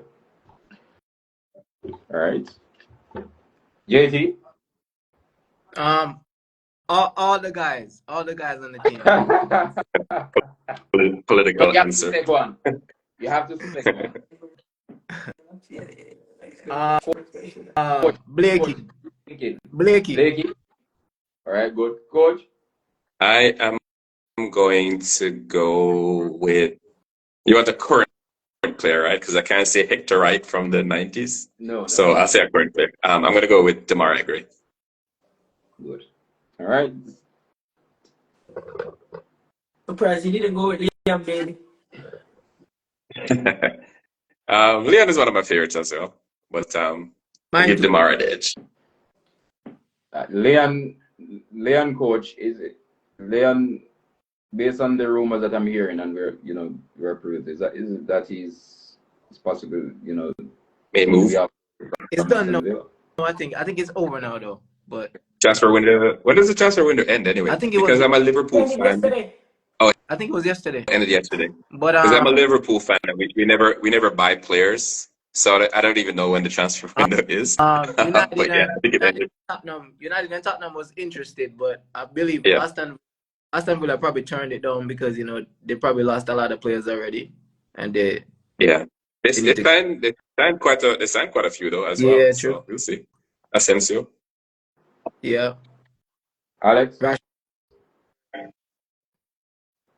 All right. JT? All the guys on the team. Political You have to answer. select one. You have to select one. Blakey. All right, good. Coach? I am going to go with, you want a current player, right? Because I can't say Hector Wright from the 90s. No, So no. I'll say a current player. I'm going to go with DeMar Egray. Good. All right. Surprised you didn't go with Liam Bailey. Leon is one of my favorites as well. But I'll Mine give too. DeMar the edge. Leon, coach, is it Leon? Based on the rumors that I'm hearing, and we're approved, is it that it's possible, May move. It's done now. I think it's over now though. But Transfer window. When does the transfer window end anyway? I think it was Because I'm a Liverpool Ended fan. yesterday. I think it was yesterday. Ended yesterday. But Because I'm a Liverpool fan, and we never buy players, so I don't even know when the transfer window is. United But yeah, I think it ended. United and Tottenham was interested, but I believe Yeah. Aston Villa probably turned it down because they probably lost a lot of players already, and they Yeah. They need to- signed quite a few though as Yeah, well. true. So we'll see. Asensio. yeah. Alex, Rash-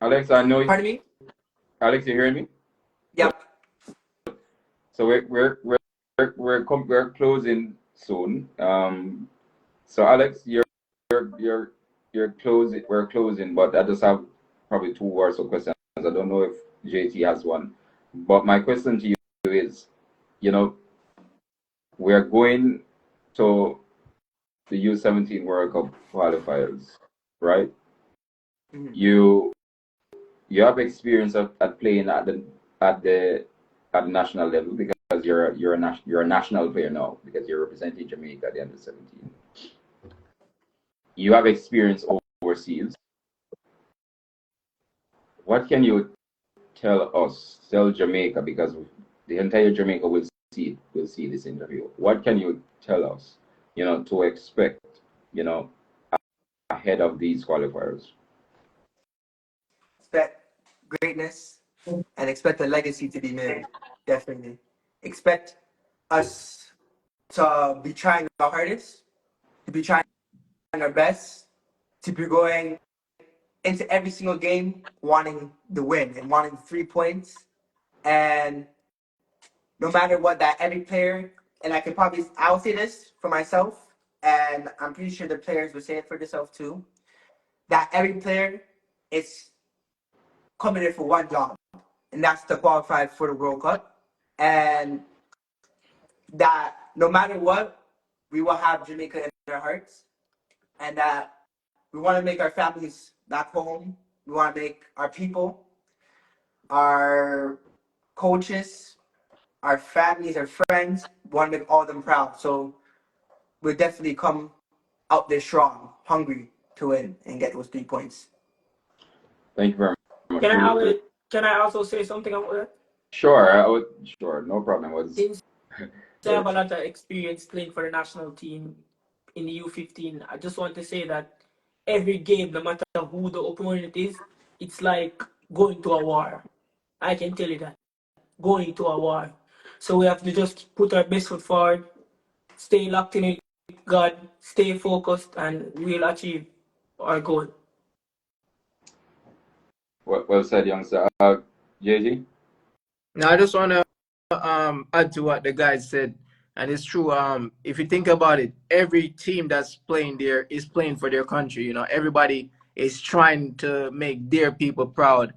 I know you. Pardon me? Alex, you hearing me? Yep. So we're closing soon. So Alex, you're closing. We're closing, but I just have probably 2 or so questions. I don't know if JT has one, but my question to you is, we're going to the U17 World Cup qualifiers, right? Mhm. You have experience at playing at the national level because you're a national player now because you're representing Jamaica at the under 17. You have experience overseas. What can you tell Jamaica, because the entire Jamaica will see this interview. What can you tell us, to expect, ahead of these qualifiers? Expect greatness and expect a legacy to be made. Definitely. Expect us to be trying our hardest, to be trying our best, to be going into every single game wanting the win and wanting 3 points. And no matter what, that every player, and I will say this for myself, and I'm pretty sure the players will say it for themselves too, that every player is coming in for one job, and that's to qualify for the World Cup. And that no matter what, we will have Jamaica in our hearts, and that we want to make our families back home. We want to make our people, our coaches, our families, our friends, we want to make all of them proud. So we'll definitely come out there strong, hungry to win and get those 3 points. Thank you very much. Can I also say something about that? Sure, no problem. Since I have a lot of experience playing for the national team in the U15, I just want to say that every game, no matter who the opponent is, it's like going to a war. I can tell you that. Going to a war. So we have to just put our best foot forward, stay locked in with God, stay focused, and we'll achieve our goal. Well said, youngster. JG? Now I just want to add to what the guys said, and it's true. If you think about it, every team that's playing there is playing for their country. Everybody is trying to make their people proud,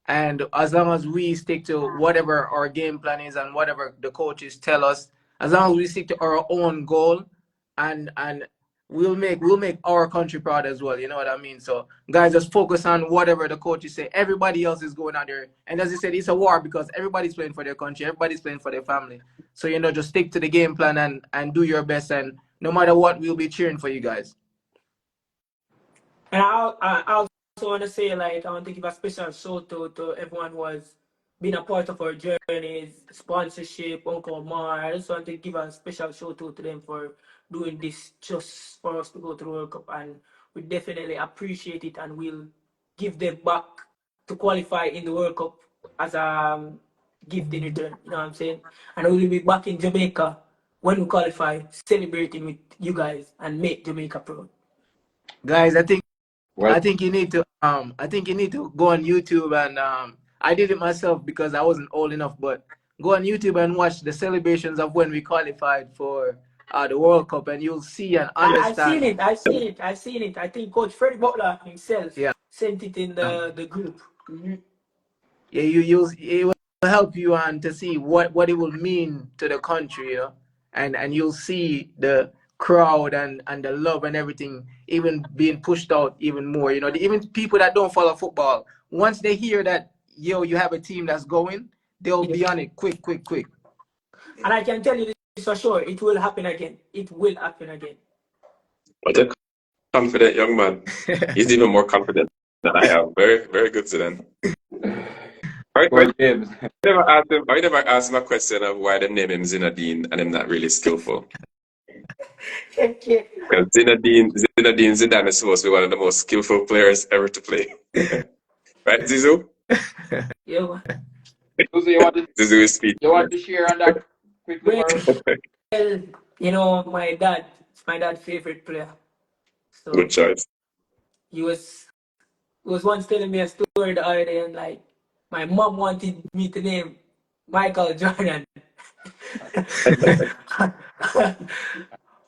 and as long as we stick to whatever our game plan is and whatever the coaches tell us, as long as we stick to our own goal, and we'll make our country proud as well. You know what I mean? So guys, just focus on whatever the coaches say. Everybody else is going out there, and as I said, it's a war because everybody's playing for their country, everybody's playing for their family. So just stick to the game plan and do your best, and no matter what, we'll be cheering for you guys. And I also want to say, I want to give a special shout out to everyone who has been a part of our journeys, sponsorship, Uncle Mar. I just want to give a special shout out to them for doing this just for us to go to the World Cup, and we definitely appreciate it, and we'll give them back to qualify in the World Cup as a gift in return. You know what I'm saying? And we'll be back in Jamaica when we qualify, celebrating with you guys and make Jamaica proud. Guys, I think you need to go on YouTube and I did it myself because I wasn't old enough. But go on YouTube and watch the celebrations of when we qualified for the World Cup, and you'll see and I've seen understand. it. I've seen it. I've seen it. I think Coach Freddie Butler himself Yeah. sent it in the group. Yeah, it will help you on to see what it will mean to the country, you know, and you'll see the crowd and the love and everything even being pushed out even more, you know. Even people that don't follow football, once they hear that you have a team that's going, they'll be on it quick. And I can tell you this for sure, it will happen again. It will happen again. What a confident young man. He's even more confident than I am. Very, very good to them. All right, Coach James. I never asked him a question of why they name him Zienodean and him not really skillful. Okay. Because Zienodean Zidane is supposed to be one of the most skillful players ever to play. Right, Zizou? Yeah. Susie, Zizou is speech. you want to share on that quickly for us? Well, you know, my dad's favorite player. So Good choice. he was once telling me a story the other day, and like my mom wanted me to name Michael Jordan.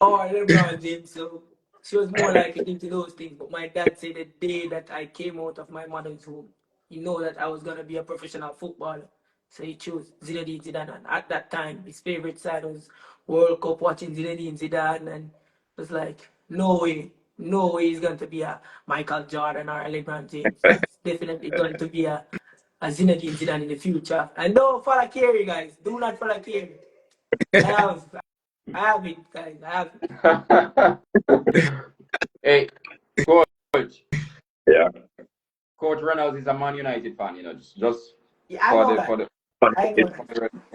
Or LeBron James. So she was more like into those things. But my dad said the day that I came out of my mother's womb, he knew that I was gonna be a professional footballer. So he chose Zinedine Zidane. And at that time, his favorite side was World Cup, watching Zinedine Zidane, and it was like, no way he's going to be a Michael Jordan or a LeBron James. It's definitely going to be a Zinedine Zidane in the future. And don't follow Carey, guys. Do not follow Carey. I have it, guys. I have it. Hey, Coach. Yeah. Coach Reynolds is a Man United fan, you know, just Yeah, I for know the that. for the I know that. for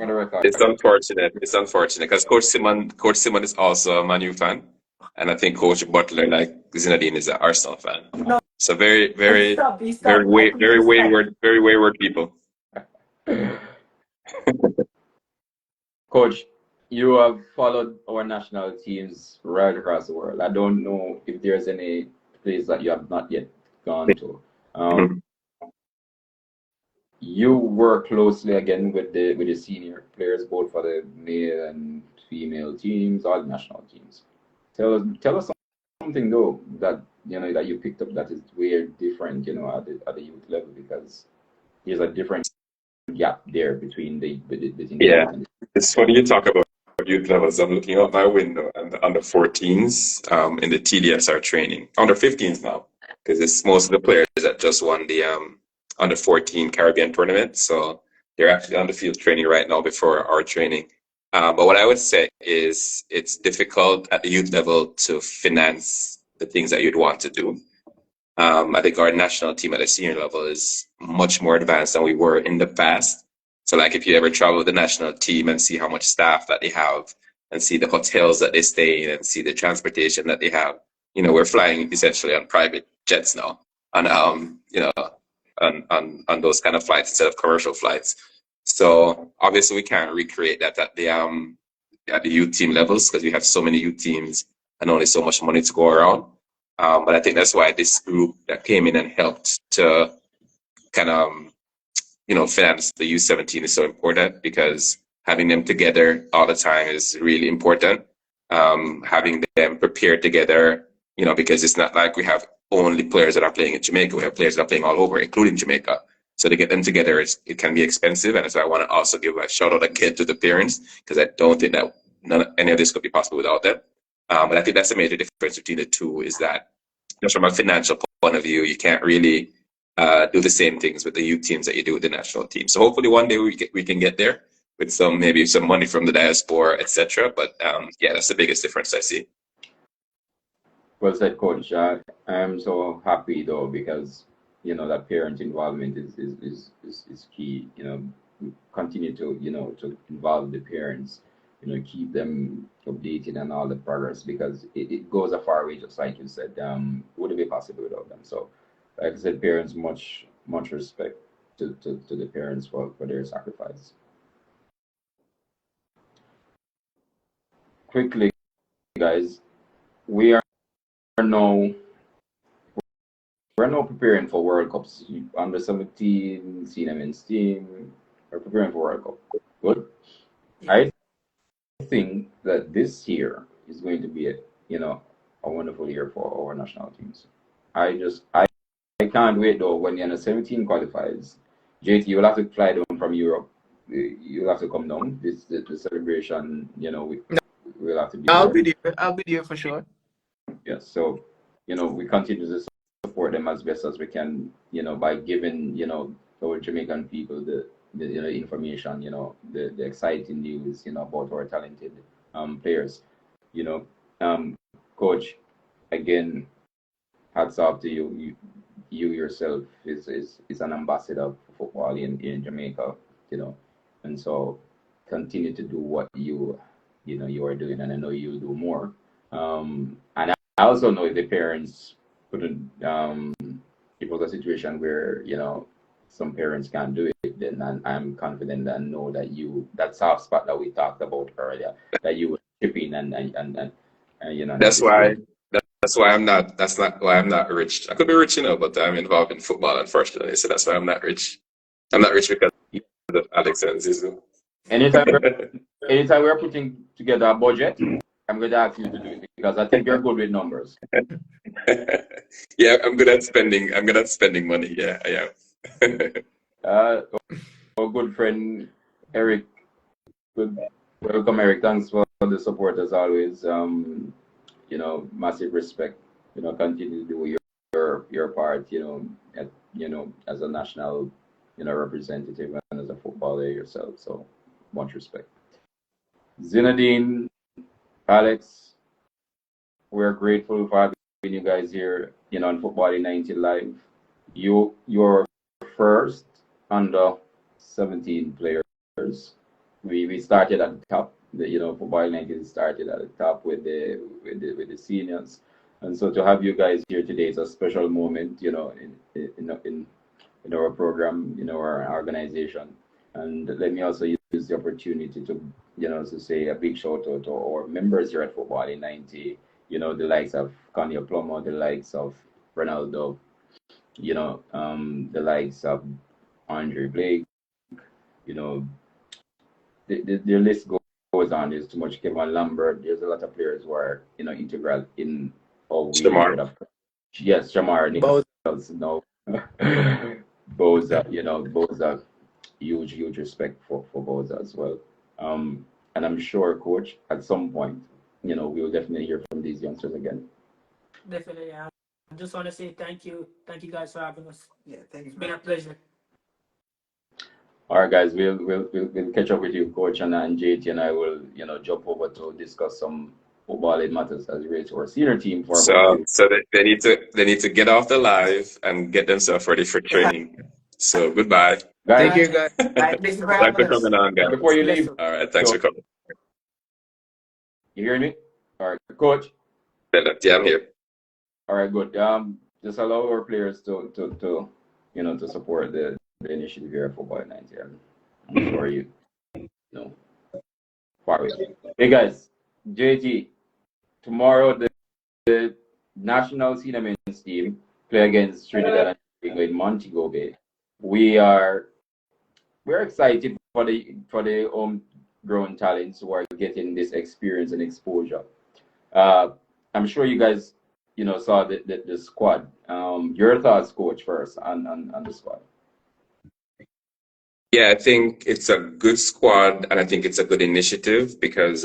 the record. It's unfortunate. It's unfortunate because Coach Simon is also a Man U fan, and I think Coach Butler, like Zinedine, is an Arsenal fan. No, So very, he very, stopped. He stopped. I think very he stopped. very wayward people. Coach, you have followed our national teams right across the world. I don't know if there's any place that you have not yet gone to. Mhm. You work closely again with the senior players, both for the male and female teams, all national teams. Tell us something though that that you picked up that is way different, at the youth level, because there's a different gap there between the Yeah, youth and it's funny you talk about youth levels. I'm looking out my window and the under 14s in the TDSR training, under 15s now, because it's most of the players that just won the under 14 Caribbean tournament. So they're actually on the field training right now before our training. But what I would say is it's difficult at the youth level to finance the things that you'd want to do. I think our national team at the senior level is much more advanced than we were in the past. So, like, if you ever travel with the national team and see how much staff that they have, and see the hotels that they stay in, and see the transportation that they have, we're flying essentially on private jets now, and on those kind of flights instead of commercial flights. So obviously we can't recreate that at the youth team levels because we have so many youth teams and only so much money to go around. But I think that's why this group that came in and helped to kind of, finance the U17 is so important because having them together all the time is really important. Having them prepared together, because it's not like we have only players that are playing in Jamaica. We have players that are playing all over, including Jamaica. So to get them together, it can be expensive. And so I want to also give a shout out again to the parents because I don't think that any of this could be possible without them. But I think that's the major difference between the two is that just from a financial point of view, you can't really do the same things with the youth teams that you do with the national team. So hopefully one day we can get there with maybe some money from the diaspora, etc. But yeah, that's the biggest difference I see. Well said, Coach. I'm so happy though because that parent involvement is key. Continue to involve the parents. Keep them updated and all the progress because it goes a far way. Just like you said, wouldn't be possible without them. So, like I said, parents, much respect to the parents for their sacrifice. Quickly, guys, we are now we're now preparing for World Cups. Under 17, Zienodean's team, we're preparing for World Cup. Good. Yeah. I think that this year is going to be a wonderful year for our national teams. I can't wait though when the under 17 qualifies. JT, you'll have to fly down from Europe. You'll have to come down. The celebration, we'll have to be I'll there. be there. I'll be there for sure. Yes, so we continue to support them as best as we can, by giving our Jamaican people the information, the exciting news, about our talented players. Coach, again, hats off to you. You yourself is an ambassador for football in Jamaica, and so continue to do what you are doing, and I know you'll do more. And I also know if the parents couldn't, if it was a situation where some parents can't do it, then I'm confident and know that that soft spot that we talked about earlier, that you would chip in and That's why I'm not. That's not why I'm not rich. I could be rich, but I'm involved in football, unfortunately. So that's why I'm not rich. I'm not rich because of Alex and Zizou. Anytime we're putting together a budget, I'm going to ask you to do it because I think you're good with numbers. Yeah, I'm good at spending. I'm good at spending money. Yeah, I am. Our good friend Eric. Welcome, Eric. Thanks for the support as always. Massive respect. Continue to do your part. As a national, representative and as a footballer yourself. So much respect. Zienodean, Alex, we're grateful for having you guys here. On Footballin90 Live. You're first under 17 players. We started at the top. Footballin90 started at the top with the seniors, and so to have you guys here today is a special moment. In our program, in our organization, and let me also use the opportunity to say a big shout out to our members here at Footballin90. The likes of Kanye Plummer, the likes of Ronaldo, the likes of Andre Blake, the list goes on. There's too much. Kevin Lambert. There's a lot of players who are integral in how we Shamar. Yes, Shamar Nichols. No, Boza. Boza. Huge respect for Boza as well. And I'm sure, Coach, at some point, we will definitely hear from these youngsters again. Definitely. Yeah. I just want to say thank you guys for having us. Yeah, thanks. It's been a pleasure. All right, guys, we'll catch up with you, Coach, and JT and I will jump over to discuss some footballing matters as it relates to our senior team. So they need to get off the live and get themselves ready for training. So goodbye. Thank you, guys. Thanks for Thanks having for us. coming on, guys. Before you leave, All right, thanks for coming. you hear me? All right, Coach. Yeah, I'm here. All right, good. Just allow our players to support the initiative here at Footballin90. I'm sure you know. Far away. Hey guys, JT, tomorrow the national senior men's team play against Trinidad and Tobago in Montego Bay. We're excited for the homegrown talents who are getting this experience and exposure. I'm sure you guys saw the squad. Your thoughts, Coach, first on the squad. Yeah, I think it's a good squad, and I think it's a good initiative because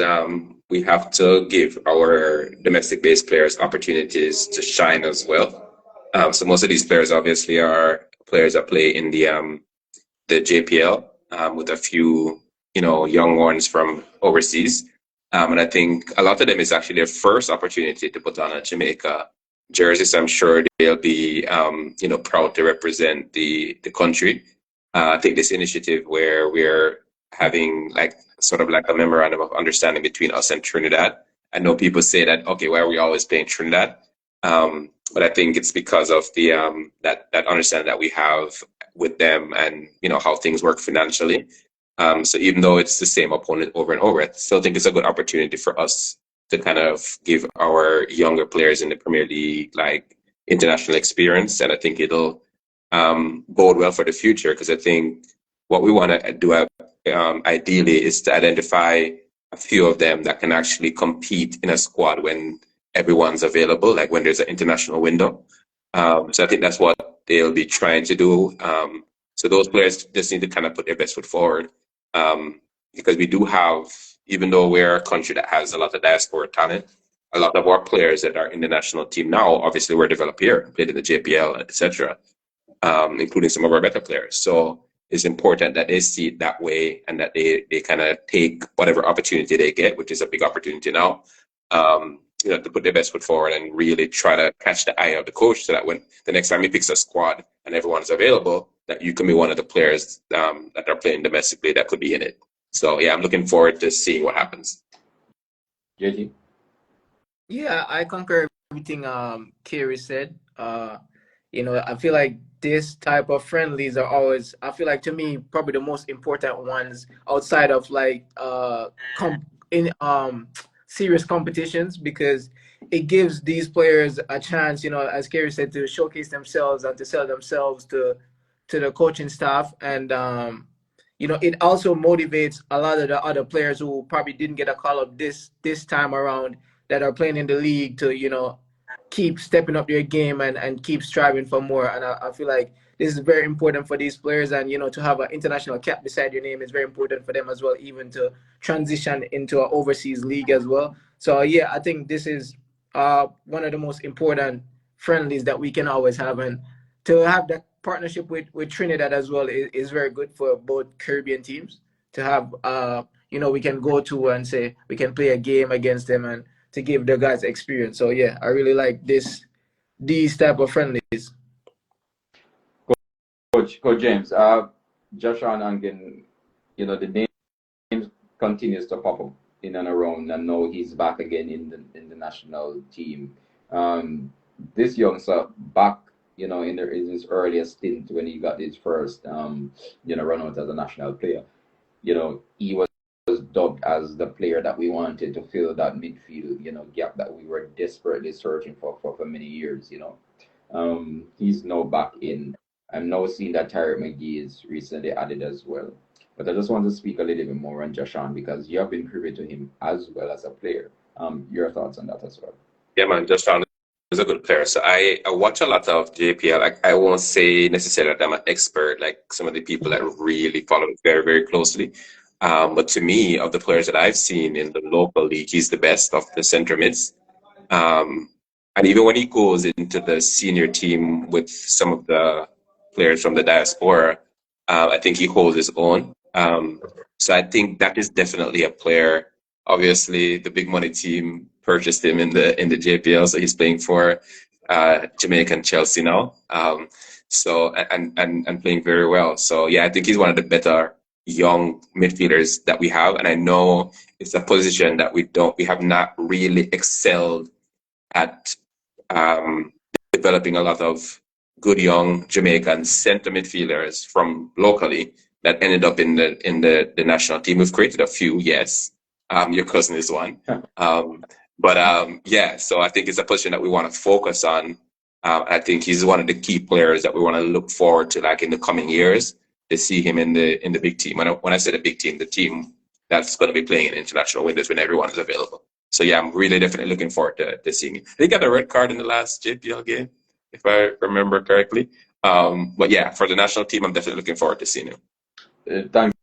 we have to give our domestic-based players opportunities to shine as well. So most of these players obviously are players that play in the JPL, with a few young ones from overseas, and I think a lot of them is actually their first opportunity to put on a Jamaica jersey. So I'm sure they'll be proud to represent the country. I think this initiative where we're having sort of like a memorandum of understanding between us and Trinidad. I know people say that, okay, why are we always playing Trinidad? But I think it's because of the that understanding that we have with them and how things work financially. So even though it's the same opponent over and over, I still think it's a good opportunity for us to kind of give our younger players in the Premier League international experience, and I think it'll bode well for the future, because I think what we want to do ideally is to identify a few of them that can actually compete in a squad when everyone's available, like when there's an international window. So I think that's what they'll be trying to do. So those players just need to kind of put their best foot forward, because we do have, even though we're a country that has a lot of diaspora talent, a lot of our players that are in the national team now obviously were developed here, played in the JPL, etc., including some of our better players. So it's important that they see it that way, and that they kind of take whatever opportunity they get, which is a big opportunity now, to put their best foot forward and really try to catch the eye of the coach, so that when the next time he picks a squad and everyone's available, that you can be one of the players that are playing domestically that could be in it. So yeah, I'm looking forward to seeing what happens. JT? Yeah, I concur everything Carey said. I feel like this type of friendlies are always, I feel like, to me, probably the most important ones outside of like serious competitions, because it gives these players a chance, as Carey said, to showcase themselves and to sell themselves to the coaching staff. And it also motivates a lot of the other players who probably didn't get a call up this time around, that are playing in the league, to keep stepping up their game and keep striving for more. And I feel like this is very important for these players, and to have an international cap beside your name is very important for them as well, even to transition into an overseas league as well. So yeah, I think this is one of the most important friendlies that we can always have, and to have that partnership with Trinidad as well is very good for both Caribbean teams to have. We can go to and say we can play a game against them, and to give the guys experience. So yeah, I really like these type of friendlies. Coach James, Josh Anangan, the name continues to pop up in and around, and now he's back again in the national team. This youngster back, in his earliest stint when he got his first, run out as a national player. He was dubbed as the player that we wanted to fill that midfield, gap that we were desperately searching for many years. He's now back in. I'm now seeing that Tyreek Magee is recently added as well. But I just want to speak a little bit more on Jashan, because you have been privy to him as well as a player. Your thoughts on that as well? Yeah, man, Jashan is a good player. So I watch a lot of JPL. I won't say necessarily that I'm an expert, like some of the people that really follow it very, very closely. But to me, of the players that I've seen in the local league, he's the best of the center mids. And even when he goes into the senior team with some of the players from the diaspora, I think he holds his own. So I think that is definitely a player. Obviously, the big money team purchased him in the JPL, so he's playing for Jamaica and Chelsea now. So and playing very well. So yeah, I think he's one of the better young midfielders that we have, and I know it's a position that we have not really excelled at developing a lot of good young Jamaican center midfielders from locally that ended up in the national team. We've created a few, yes. Your cousin is one. Yeah, so I think it's a position that we want to focus on. I think he's one of the key players that we want to look forward to, like in the coming years, to see him in the big team. When I say the big team, the team that's going to be playing in international windows when everyone is available. So yeah, I'm really definitely looking forward to seeing him. They got a red card in the last JPL game, if I remember correctly. But yeah, for the national team, I'm definitely looking forward to seeing him. Thanks,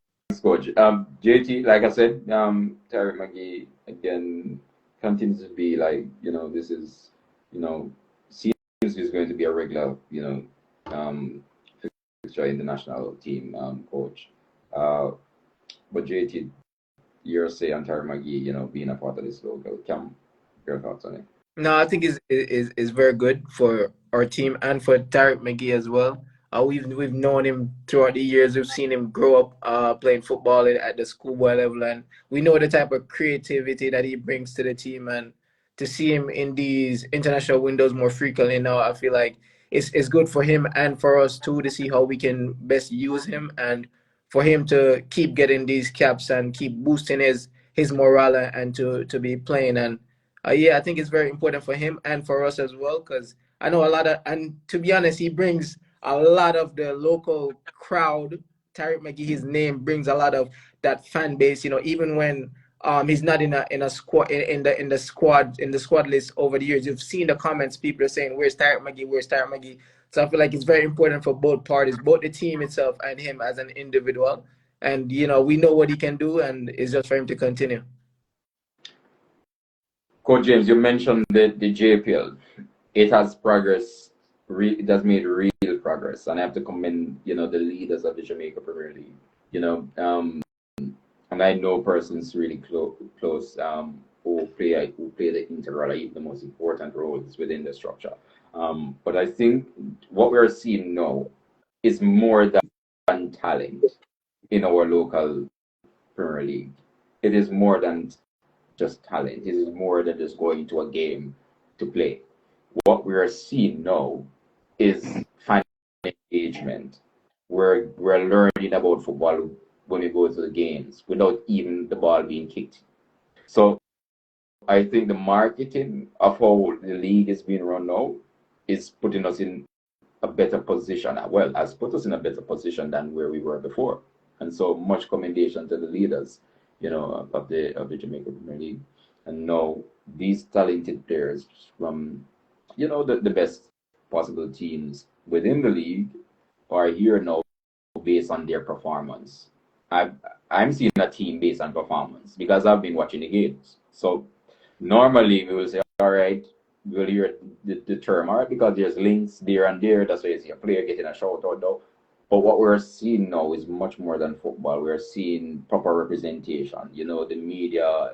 Coach. JT, like I said, Tyreek Magee again continues to be like, this is, seems he's going to be a regular, fixture in the national team, coach. But JT, your say on Tyreek Magee, being a part of this local camp, your thoughts on it? No, I think is very good for our team and for Tyreek Magee as well. We've known him throughout the years. We've seen him grow up playing football at the schoolboy level, and we know the type of creativity that he brings to the team. And to see him in these international windows more frequently now, I feel like it's good for him and for us too, to see how we can best use him, and for him to keep getting these caps and keep boosting his morale and to be playing. And Yeah, I think it's very important for him and for us as well, because I know a lot of, and to be honest, he brings a lot of the local crowd. Tyreek Magee, his name brings a lot of that fan base. Even when he's not in a squad in the squad list over the years, you've seen the comments. People are saying, "Where's Tyreek Magee? Where's Tyreek Magee?" So I feel like it's very important for both parties, both the team itself and him as an individual. And we know what he can do, and it's just for him to continue. Coach James, you mentioned the JPL. It has progress. It has made real progress, and I have to commend the leaders of the Jamaica Premier League. You know, and I know persons really close who play the integral, or even the most important roles within the structure. But I think what we're seeing now is more than talent in our local Premier League. It is more than just talent. It is more than just going to a game to play. What we are seeing now is fan engagement. We're learning about football when we go to the games without even the ball being kicked. So I think the marketing of how the league is being run now is putting us in a better position. Well, has put us in a better position than where we were before. And so much commendation to the leaders, of the Jamaica Premier League. And now these talented players from, the best possible teams within the league are here now based on their performance. I'm seeing a team based on performance because I've been watching the games. So normally we will say, all right, we'll hear the term, all right, because there's links there and there. That's why you see a player getting a shout out though. But what we're seeing now is much more than football. We're seeing proper representation. The media,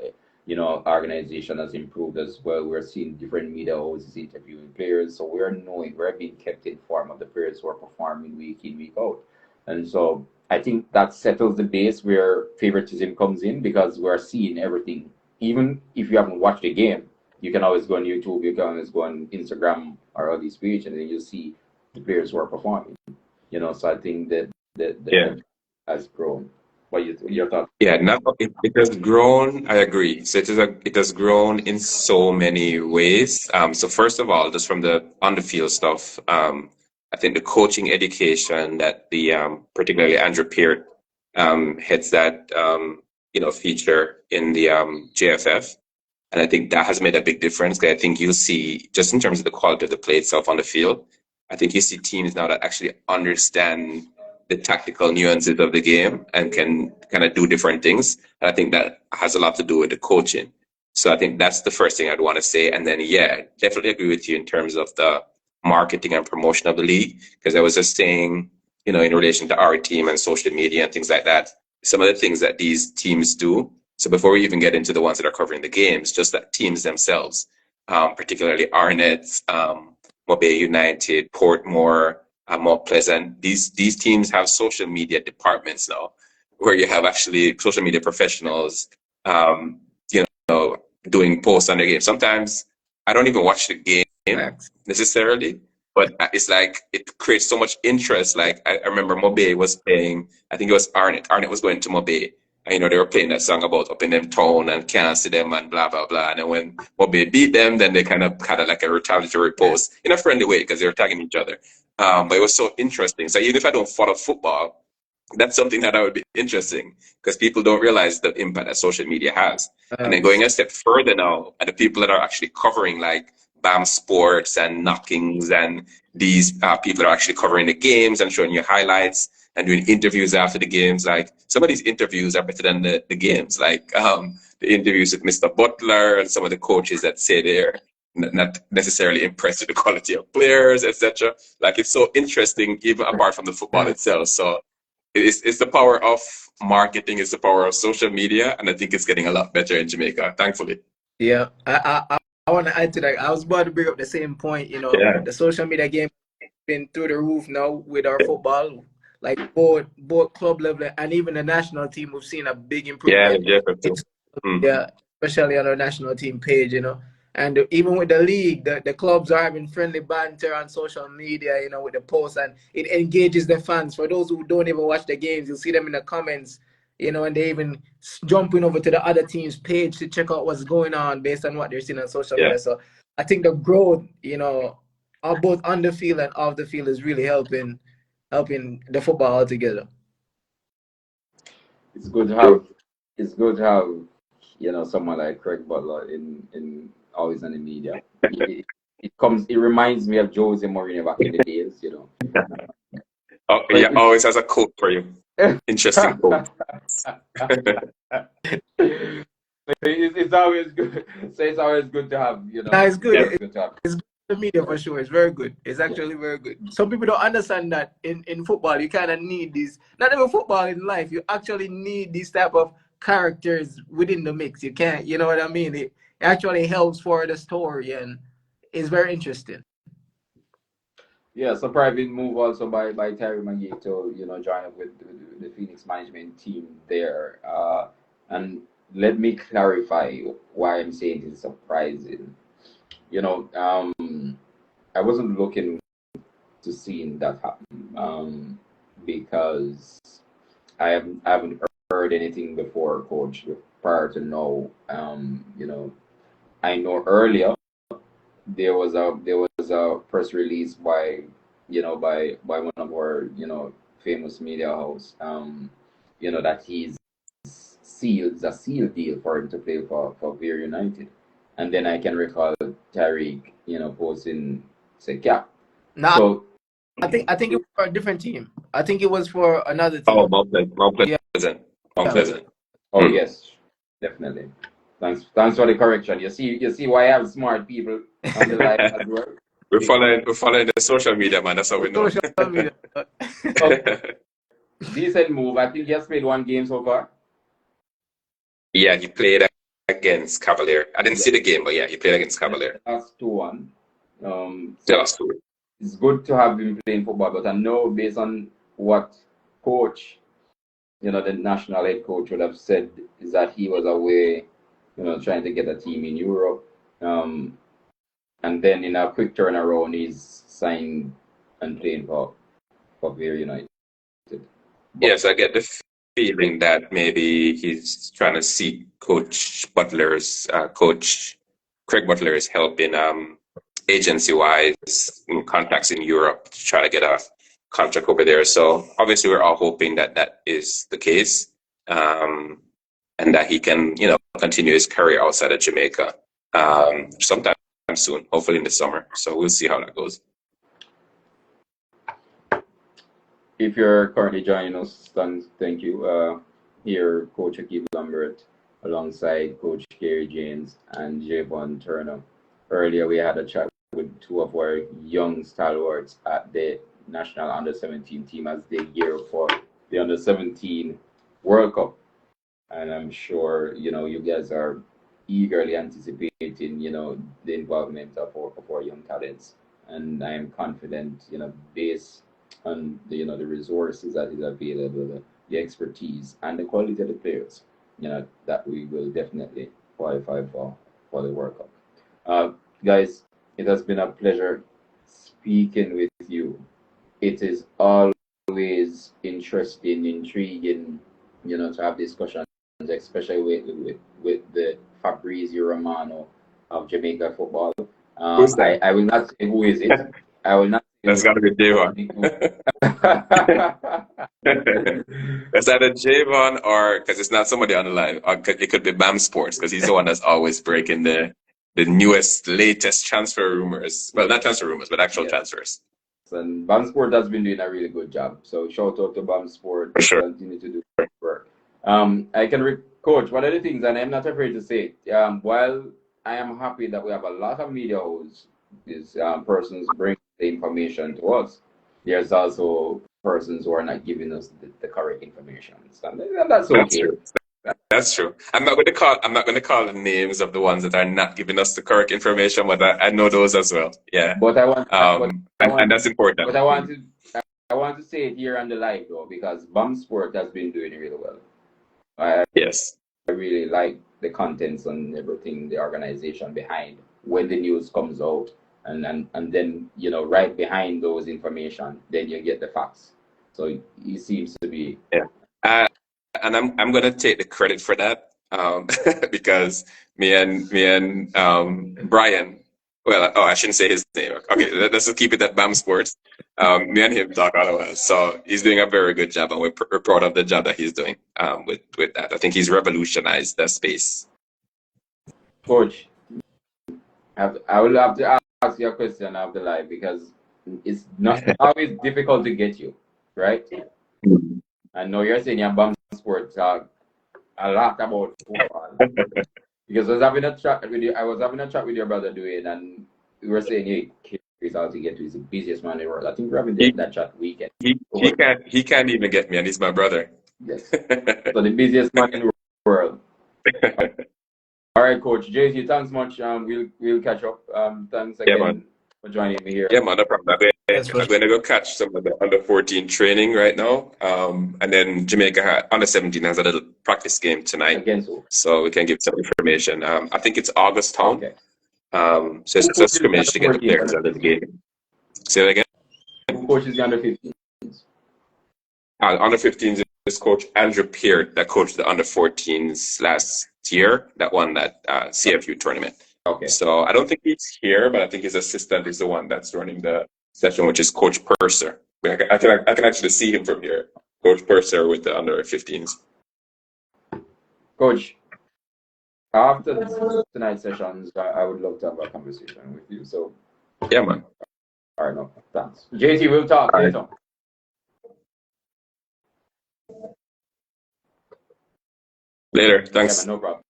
organization has improved as well. We're seeing different media houses interviewing players. So we're being kept informed of the players who are performing week in, week out. And so I think that settles the base where favoritism comes in because we're seeing everything. Even if you haven't watched the game, you can always go on YouTube, you can always go on Instagram or all these pages, and then you see the players who are performing. So I think that Yeah. has grown. What your thoughts? Yeah, it has grown. I agree. So it has grown in so many ways. So first of all, just from the on the field stuff, I think the coaching education that the particularly Andrew Peart heads that feature in the JFF, and I think that has made a big difference. 'Cause I think you'll see just in terms of the quality of the play itself on the field, I think you see teams now that actually understand the tactical nuances of the game and can kind of do different things. And I think that has a lot to do with the coaching. So I think that's the first thing I'd want to say. And then, yeah, definitely agree with you in terms of the marketing and promotion of the league. Because I was just saying, in relation to our team and social media and things like that, some of the things that these teams do. So before we even get into the ones that are covering the games, just that teams themselves, particularly Arnett, Mobay United, Portmore, Mount Pleasant. These teams have social media departments now, where you have actually social media professionals, doing posts on their game. Sometimes I don't even watch the game necessarily, but it's like it creates so much interest. Like I remember Mobay was playing. I think it was Arnett. Arnett was going to Mobay. And, they were playing that song about up in them town and can't see them and blah, blah, blah. And then when Mobay beat them, then they kind of had like a retaliatory post in a friendly way because they were tagging each other. But it was so interesting. So even if I don't follow football, that's something that I would be interesting because people don't realize the impact that social media has. And then going a step further now, and the people that are actually covering like BAM Sports and Knockings and these people are actually covering the games and showing you highlights and doing interviews after the games. Like some of these interviews are better than the games. Like the interviews with Mr. Butler and some of the coaches that say they're not necessarily impressed with the quality of players, etc. Like it's so interesting, even apart from the football itself. So it's the power of marketing, it's the power of social media, and I think it's getting a lot better in Jamaica, thankfully. Yeah, I want to add to that. I was about to bring up the same point. Yeah. The social media game been through the roof now with our football. Like both club level and even the national team, we've seen a big improvement. Yeah, especially on our national team page, And even with the league, the clubs are having friendly banter on social media, with the posts, and it engages the fans. For those who don't even watch the games, you'll see them in the comments, you know, and they even jumping over to the other team's page to check out what's going on based on what they're seeing on social media. So I think the growth, you know, both on the field and off the field is really helping the football altogether. It's good to have you know, someone like Craig Butler in always in the media. It reminds me of Jose Mourinho back in the days, you know. Oh, yeah, always has a quote for you. Interesting quote. It's always good. So it's always good to have, you know. No, it's good. Yeah. It's good to have. It's good to the media for sure. It's very good. It's actually very good. Some people don't understand that in football you kind of need these. Not even football, in life, you actually need these type of characters within the mix. You can't, you know what I mean? It actually helps for the story and it's very interesting. Yeah, so private move also by Terry Magee to, you know, join up with the Phoenix management team there. And let me clarify why I'm saying it's surprising. You know, I wasn't looking to seeing that happen because I haven't heard anything before, Coach, prior to now. You know, I know earlier there was a press release by, you know, by one of our, you know, famous media house, you know, that he's sealed a seal deal for him to play for Veer United. And then I can recall Tyreek, you know, posting say yeah. Now, So I think it was for a different team. I think it was for another team. Oh, Mount Pleasant. Mount Pleasant. oh yes, definitely. Thanks for the correction. You see why I have smart people on the line as well. We're following the social media, man. That's how we know. Social media. Decent move. I think he has played one game so far. Yeah, he played against Cavalier. I didn't see the game, but yeah, he played against Cavalier. That's 2-1. Yeah, that's cool. It's good to have him playing football, but I know based on what coach, you know, the national head coach would have said is that he was away, you know, trying to get a team in Europe. And then in a quick turnaround, he's signed and playing for Veer United. Yes, I get the feeling that maybe he's trying to seek Coach Craig Butler's help in agency-wise contacts in Europe to try to get a contract over there. So obviously, we're all hoping that that is the case, and that he can, you know, continue his career outside of Jamaica sometime soon, hopefully in the summer. So we'll see how that goes. If you're currently joining us, thank you. Here, Coach Okevie Lambert, alongside Coach Carey James and Javon Turner. Earlier, we had a chat with two of our young stalwarts at the national under-17 team as they gear for the under-17 World Cup. And I'm sure, you know, you guys are eagerly anticipating, you know, the involvement of our young talents. And I am confident, you know, based on the, you know, the resources that is available, the expertise and the quality of the players, you know, that we will definitely qualify for the World Cup. Guys, it has been a pleasure speaking with you. It is always interesting, intriguing, you know, to have discussions, especially with the Fabrizio Romano of Jamaica football. Who's that? I will not say who is it. I will not. That's got to be Javon. That's either Javon or, because it's not somebody on the line, or it could be Bam Sports, because he's the one that's always breaking the newest, latest transfer rumors. Well, not transfer rumors, but actual transfers. And Bam Sport has been doing a really good job. So shout out to Bam Sport. For sure. Continue to do great work. I can coach, one of the things, and I'm not afraid to say it, while I am happy that we have a lot of media hosts, these persons bring the information to us, there's also persons who are not giving us the correct information. And that's okay. That's true. I'm not going to call the names of the ones that are not giving us the correct information, but I know those as well. Yeah. But and that's important. But I want to say it here on the live though, because Bam Sport has been doing really well. Yes. I really like the contents and everything, the organization behind when the news comes out, and then, you know, right behind those information, then you get the facts. So he seems to be. Yeah. and I'm gonna take the credit for that, because me and Brian. Well, oh, I shouldn't say his name. Okay, let's just keep it at BAM Sports. Me and him talk otherwise. So he's doing a very good job, and we're proud of the job that he's doing with that. I think he's revolutionized that space. Coach, I will have to ask you a question after live because it's not always difficult to get you, right? I know you're saying you're BAM Sports talk a lot about football. Because I was having a chat with you. I was having a chat with your brother Dwayne, and we were saying, "Hey, Chris, how to get to? He's the busiest man in the world." I think we're having that chat weekend. He can't even get me, and he's my brother. Yes. So the busiest man in the world. All right, Coach JC, thanks much. We'll catch up. Thanks again for joining me here. Yeah, man, no problem. Yes, I'm going to go catch some of the under 14 training right now. And then Jamaica under 17 has a little practice game tonight. Against so we can give some information. I think it's August Town. Okay. So it's a scrimmage to get the players out of the game. Say that again. Who coaches the under 15s? Under 15s is Coach Andrew Peart that coached the under 14s last year, that won that CFU tournament. Okay. So I don't think he's here, but I think his assistant is the one that's running the session, which is Coach Purser. I can actually see him from here. Coach Purser with the under 15s. Coach, after tonight's sessions, I would love to have a conversation with you. So yeah, man. All right, no, thanks. JT, we'll talk later. Later, thanks. Yeah, man, no problem.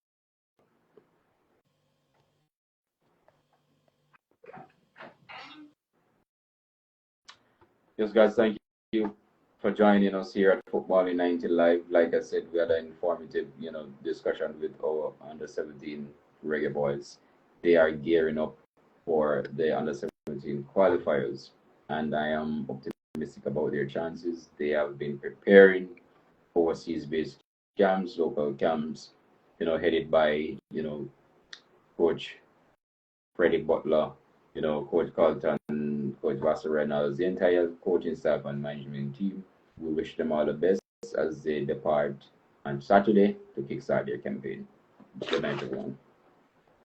Yes, guys, thank you for joining us here at Footballin90 Live. Like I said, we had an informative, discussion with our under 17 Reggae Boyz. They are gearing up for the under 17 qualifiers, and I am optimistic about their chances. They have been preparing overseas-based camps, local camps, headed by, Coach Freddie Butler, Coach Carlton, Coach Vassar Reynolds, the entire coaching staff and management team. We wish them all the best as they depart on Saturday to kickstart their campaign. Good night, everyone.